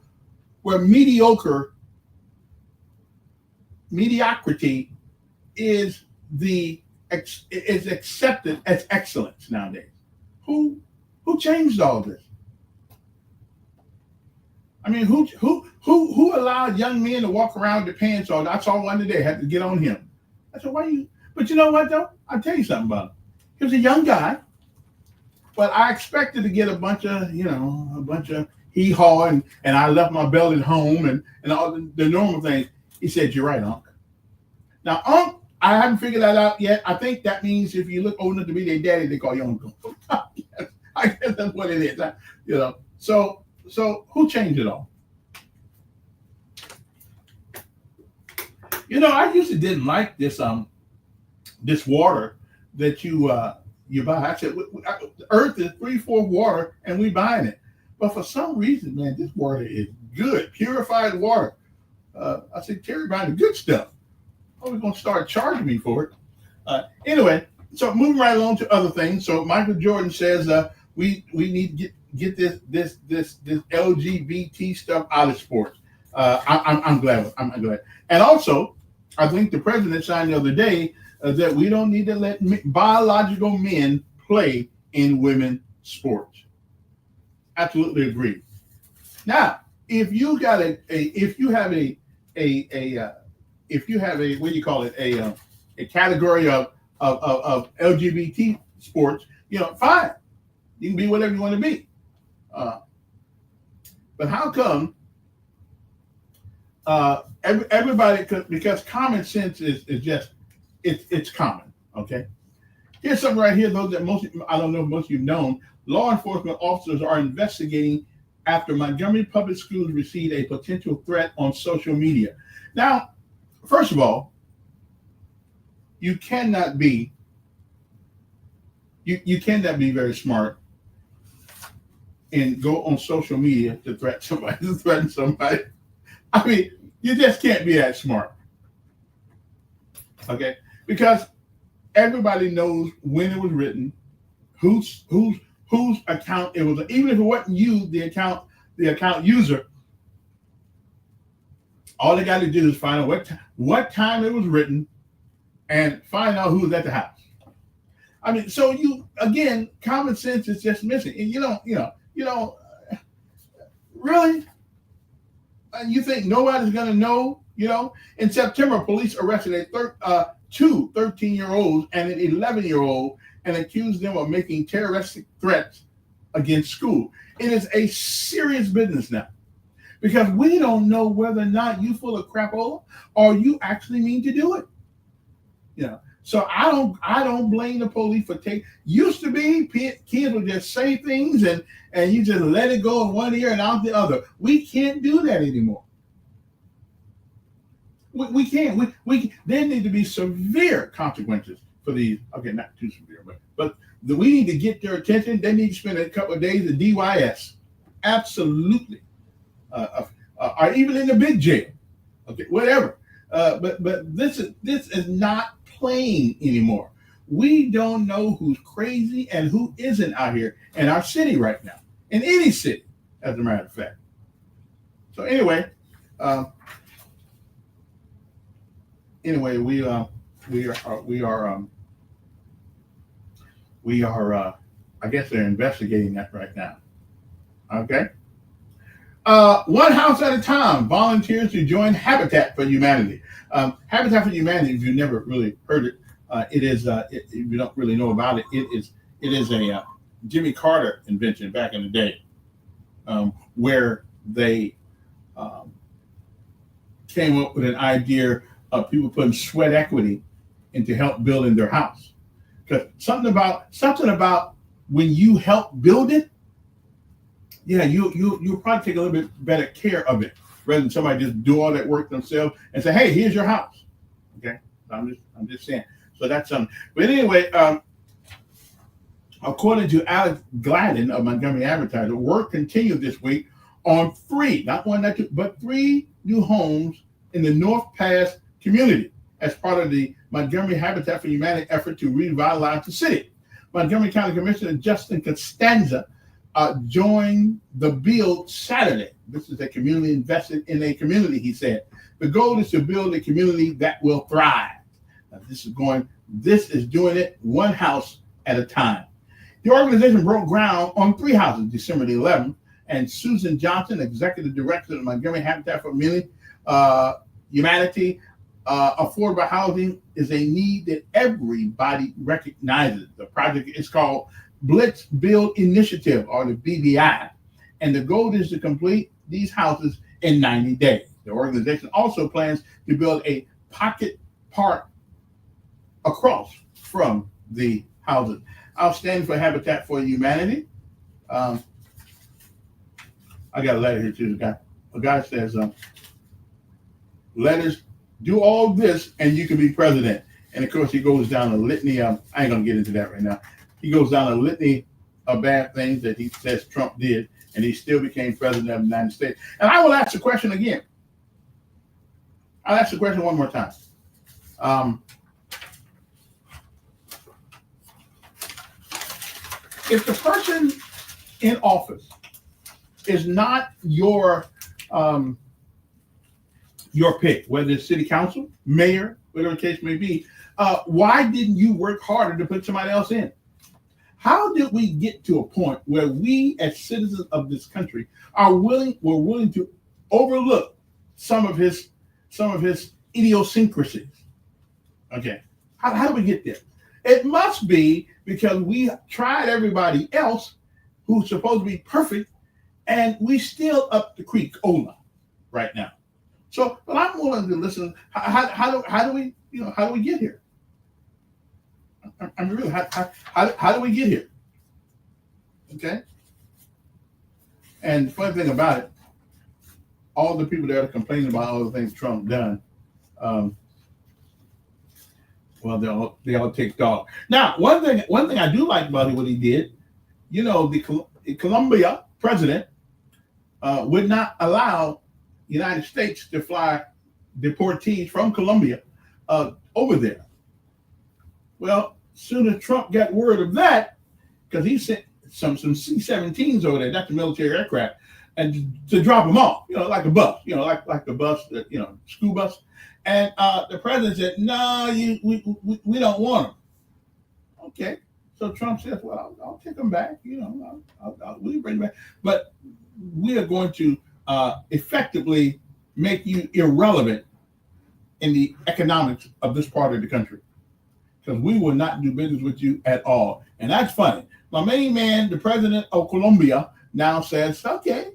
where mediocrity is accepted as excellence nowadays? Who changed all this? I mean, who allowed young men to walk around with their pants on? I saw one today, had to get on him. I said, why you? But you know what though? I'll tell you something about him. He was a young guy, but I expected to get a bunch of hee-haw and I left my belt at home and all the normal things. He said, "You're right, Unc." Now, Unc, I haven't figured that out yet. I think that means if you look old enough to be their daddy, they call you Uncle. I guess that's what it is. So who changed it all? I usually didn't like this water that you buy. I said, Earth is 3/4 water, and we buying it. But for some reason, man, this water is good, purified water. I said, Terry buying the good stuff. Oh, we're gonna start charging me for it. Anyway, so moving right along to other things. So Michael Jordan says we need to get this LGBT stuff out of sports. I'm glad. I'm glad. And also, I think the president signed the other day that we don't need to let biological men play in women's sports. Absolutely agree. Now, if you have a what do you call it, a category of LGBT sports, fine, you can be whatever you want to be. But how come everybody? Because common sense is just it's common. Okay, here's something right here. Though that I don't know if most of you've known, law enforcement officers are investigating after Montgomery Public Schools received a potential threat on social media. Now, first of all, you cannot be very smart and go on social media to threaten somebody. I mean, you just can't be that smart. Okay? Because everybody knows when it was written, whose account it was. Even if it wasn't you, the account user, all they got to do is find out what time it was written and find out who was at the house. I mean, so common sense is just missing. And you don't really? You think nobody's going to know? In September, police arrested two 13-year-olds and an 11-year-old and accused them of making terroristic threats against school. It is a serious business now because we don't know whether or not you full of crapola or you actually mean to do it. So I don't blame the police for used to be kids would just say things and you just let it go in one ear and out the other. We can't do that anymore. We can't. There need to be severe consequences for these. Okay, not too severe, but we need to get their attention. They need to spend a couple of days at DYS. Absolutely. Or even in the big jail. Okay, whatever. But this is not playing anymore. We don't know who's crazy and who isn't out here in our city right now. In any city, as a matter of fact. So anyway, we are I guess they're investigating that right now. Okay. One house at a time. Volunteers to join Habitat for Humanity. Habitat for Humanity, if you've never really heard it, if you don't really know about it, it is a Jimmy Carter invention back in the day, where they came up with an idea of people putting sweat equity into help building their house. Because something about when you help build it, yeah, you'll probably take a little bit better care of it rather than somebody just do all that work themselves and say, "Hey, here's your house." Okay, so I'm just saying. So that's something. But anyway, according to Alex Gladden of Montgomery Advertiser, work continued this week on not one, not two, but 3 new homes in the North Pass community as part of the Montgomery Habitat for Humanity effort to revitalize the city. Montgomery County Commissioner Justin Costanza joined the build Saturday. This is a community invested in a community, he said. The goal is to build a community that will thrive. Now, this is doing it one house at a time. The organization broke ground on 3 houses December the 11th, and Susan Johnson, executive director of Montgomery Habitat for Humanity, affordable housing is a need that everybody recognizes. The project is called Blitz Build Initiative, or the BBI, and the goal is to complete these houses in 90 days. The organization also plans to build a pocket park across from the houses. Outstanding for Habitat for Humanity. I got a letter here too. A guy says, letters, do all this and you can be president. And of course, he goes down a litany of, I ain't going to get into that right now. He goes down a litany of bad things that he says Trump did, and he still became president of the United States. And I will ask the question again. I'll ask the question one more time. If the person in office is not your pick, whether it's city council, mayor, whatever the case may be, why didn't you work harder to put somebody else in? How did we get to a point where we, as citizens of this country, we're willing to overlook some of his idiosyncrasies? Okay, how do we get there? It must be because we tried everybody else who's supposed to be perfect, and we still up the creek right now. So, but I'm willing to listen. How do we get here? I mean, really, how do we get here? Okay. And the funny thing about it, all the people that are complaining about all the things Trump done, well, they all take dog. Now, one thing I do like about what he did, the Colombia president would not allow the United States to fly deportees from Colombia over there. Well, soon as Trump got word of that, because he sent some C-17s over there, that's the military aircraft, and to drop them off, like a bus, like the bus, school bus. And the president said, "No, we don't want them." Okay, so Trump says, "Well, I'll take them back. We'll bring them back, but we are going to effectively make you irrelevant in the economics of this part of the country, because we will not do business with you at all." And that's funny. My main man, the president of Colombia, now says, "Okay,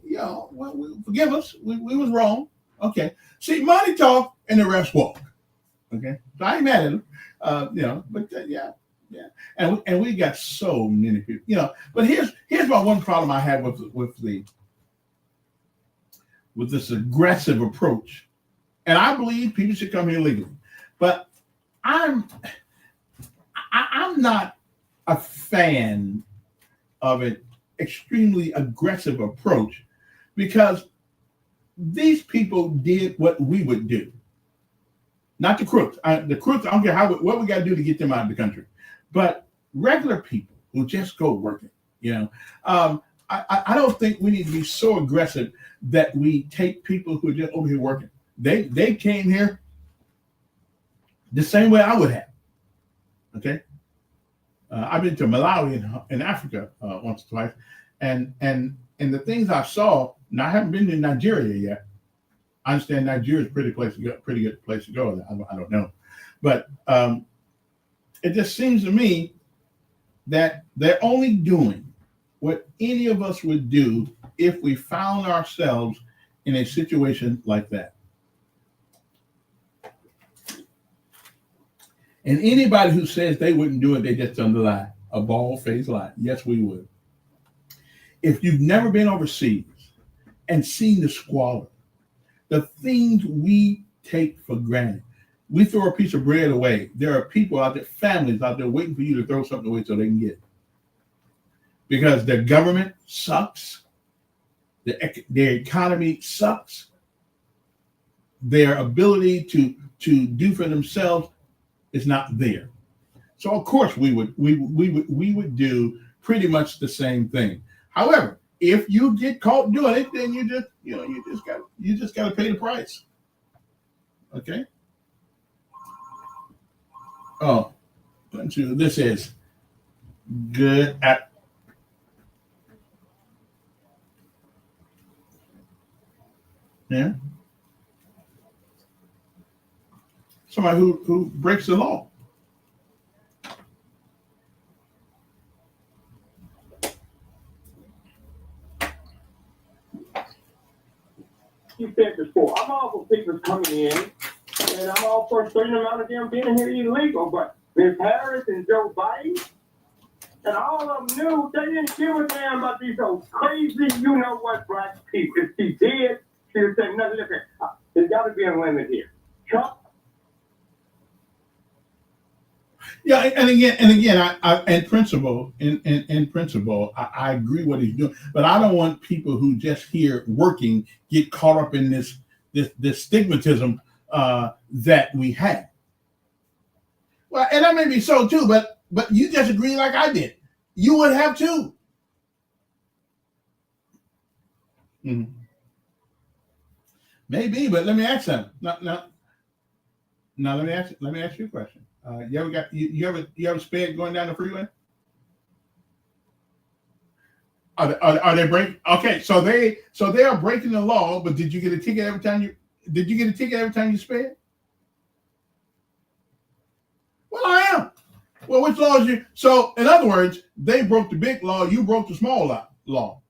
forgive us. We was wrong." Okay. See, money talk and the rest walk. Okay. So I ain't mad at him. But yeah. And we got so many people, but here's my one problem I have with this aggressive approach. And I believe people should come here legally, but I'm not a fan of an extremely aggressive approach, because these people did what we would do. Not the crooks. The crooks, I don't care what we got to do to get them out of the country. But regular people who just go working, I don't think we need to be so aggressive that we take people who are just over here working. They came here the same way I would have. Okay. I've been to Malawi in Africa once or twice, and And the things I saw, now I haven't been to Nigeria yet. I understand Nigeria is a pretty good place to go. I don't know. But it just seems to me that they're only doing what any of us would do if we found ourselves in a situation like that. And anybody who says they wouldn't do it, they just tell a lie, a bald-faced lie. Yes, we would. If you've never been overseas and seen the squalor, the things we take for granted, we throw a piece of bread away. There are people out there, families out there waiting for you to throw something away so they can get it. Because their government sucks, their economy sucks, their ability to do for themselves is not there. So of course we would do pretty much the same thing. However, if you get caught doing it, then you just got to pay the price. Okay. Oh, this is good at. Yeah. Somebody who breaks the law. You said before, I'm all for people coming in, and I'm all for a certain amount of them being here illegal, but Ms. Harris and Joe Biden, and all of them knew they didn't give a damn about these old crazy, you know what, black people. If she did, she would say, no, look, there's got to be a limit here. Trump. Yeah, and again, I in principle, I agree what he's doing, but I don't want people who just here working get caught up in this stigmatism that we have. Well, and that may be so too, but you just agree like I did. You would have too. Mm-hmm. Maybe, but let me ask them. Now, let me ask you a question. You ever sped going down the freeway? Are they breaking? Okay, so they are breaking the law. But did you get a ticket every time you sped? Well, I am. Well, which law is you? So, in other words, they broke the big law. You broke the small law.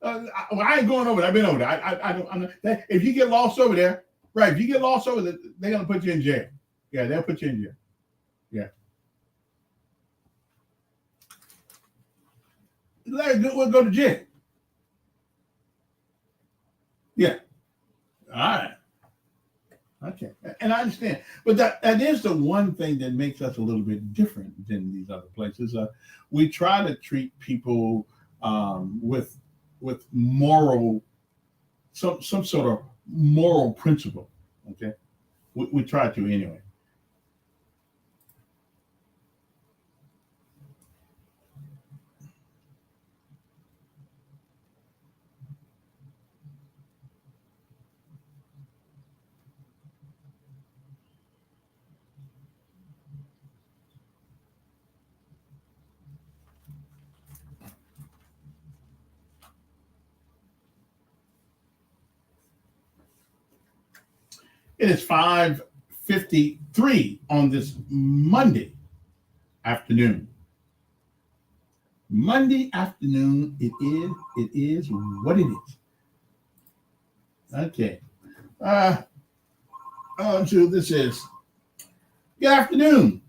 I ain't going over there. I've been over there. I'm not, if you get lost over there, right? If you get lost over there, they're gonna put you in jail. Yeah, they'll put you in jail. Yeah. We'll go to jail. Yeah. All right. Okay. And I understand, but that is the one thing that makes us a little bit different than these other places. We try to treat people with moral, some sort of moral principle. Okay, we try to anyway. It is 5:53 on this Monday afternoon. Monday afternoon, it is what it is. Okay. So this is good afternoon.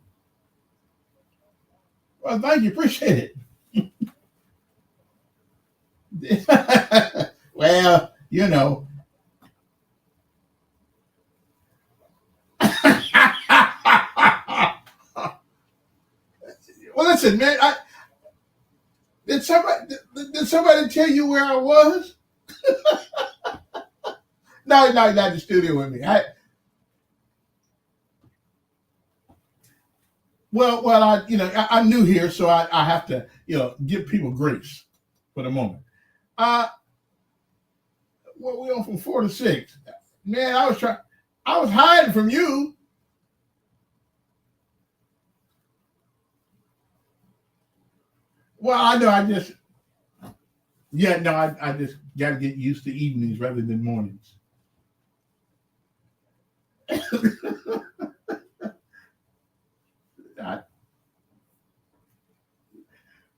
Well, thank you, appreciate it. Well, you know. Well, listen, man. Did somebody tell you where I was? No, not in the studio with me. I'm new here, so I have to, give people grace for the moment. Well, we on from 4 to 6. Man, I was hiding from you. Well, I know. I just got to get used to evenings rather than mornings.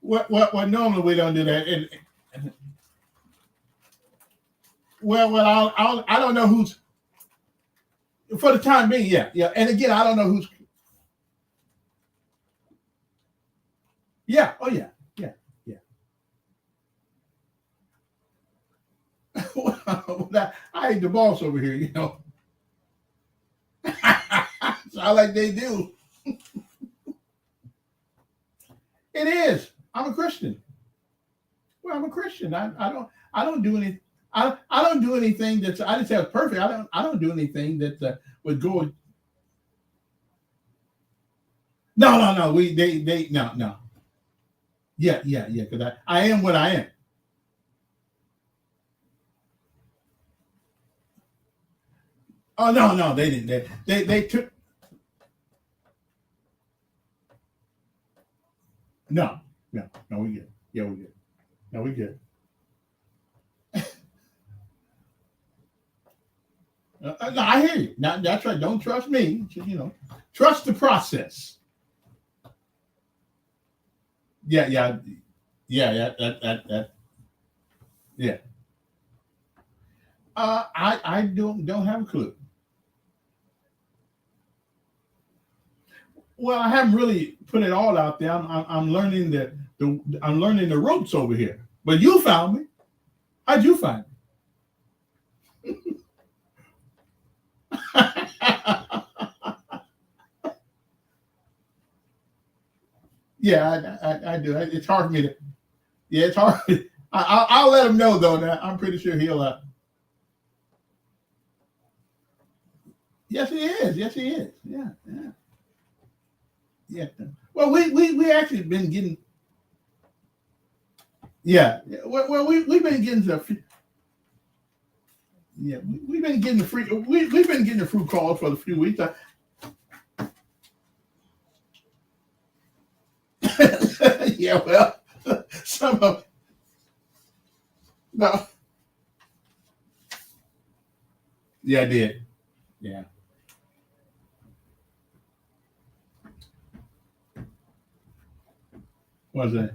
What normally we don't do that. And I don't know who's for the time being. Yeah. And again, I don't know who's. Yeah. Oh yeah. I hate the boss over here, you know. Sound like they do. It is. I'm a Christian. Well, I'm a Christian. I don't do any. I don't do anything that's. I didn't say it's perfect. I don't do anything that would go. No. No. Yeah. Because I am what I am. Oh no, they didn't. They took. No, we good. Yeah, we good. No, we good. No, I hear you. Now, that's right. Don't trust me. You know, trust the process. Yeah. That. Yeah. I don't have a clue. Well, I haven't really put it all out there. I'm learning I'm learning the ropes over here. But you found me. How'd you find me? Yeah, I do. It's hard for me to. Yeah, it's hard. I'll let him know though. That I'm pretty sure he'll. Yes, he is. Yeah. Well, we actually been getting. Yeah. Well, we've been getting the. Yeah, we've been getting the free. We've been getting the fruit calls for a few weeks. Yeah, well, some of no. Yeah, I did. Yeah. What was that?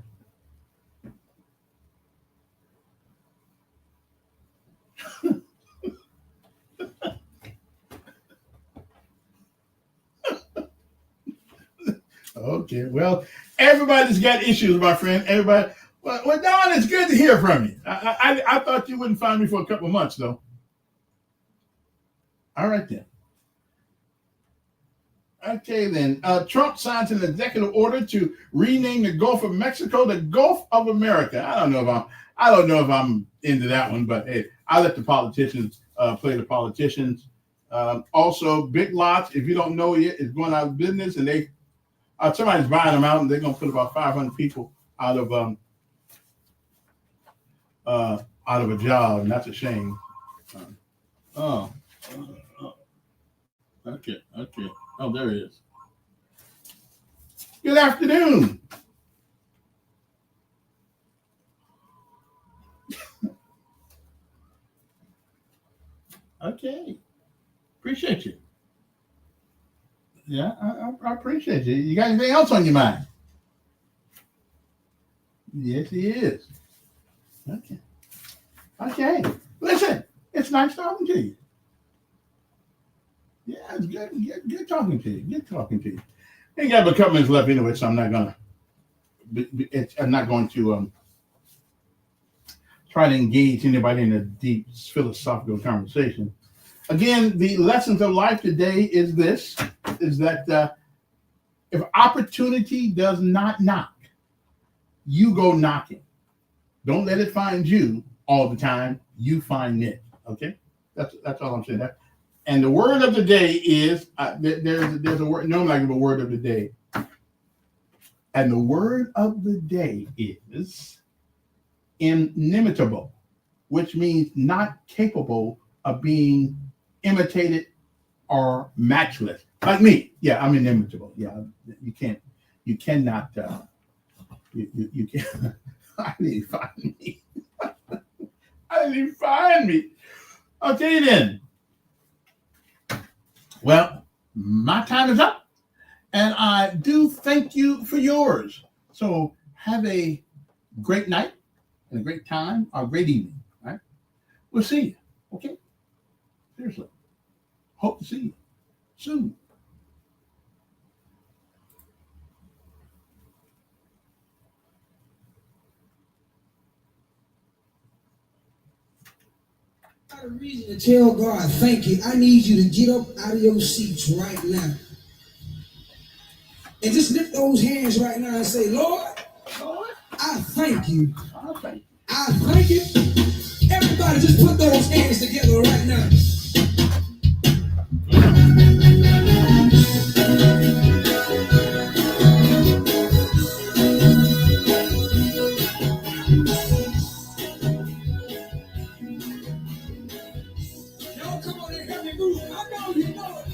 Okay, well, everybody's got issues, my friend. Everybody. Well, Don, it's good to hear from you. I thought you wouldn't find me for a couple of months, though. All right, then. Okay, then. Trump signs an executive order to rename the Gulf of Mexico the Gulf of America. I don't know if I'm into that one, but hey, I let the politicians play the politicians. Also, Big Lots, if you don't know yet, is going out of business, and they somebody's buying them out, and they're going to put about 500 people out of a job, and that's a shame. Okay. Oh, there he is. Good afternoon. Okay. Appreciate you. Yeah, I appreciate you. You got anything else on your mind? Yes, he is. Okay. Listen, it's nice talking to you. Yeah, it's good talking to you. Ain't got but a couple minutes left anyway, so I'm not going to try to engage anybody in a deep philosophical conversation. Again, the lessons of life today is that if opportunity does not knock, you go knocking. Don't let it find you all the time. You find it. Okay, that's all I'm saying. And the word of the day is there's a word. Normally I give a word of the day, and the word of the day is inimitable, which means not capable of being imitated or matchless. Like me, yeah, I'm inimitable. Yeah, you cannot You can't. I didn't find me. I didn't find me. Okay, then. Well, my time is up, and I do thank you for yours. So have a great night and a great time or a great evening. All right? We'll see you. Okay? Seriously. Hope to see you soon. A reason to tell God thank you. I need you to get up out of your seats right now and just lift those hands right now and say, Lord, I thank you. I thank you. Everybody just put those hands together right now. Y'all come on and help me move. I know you know it.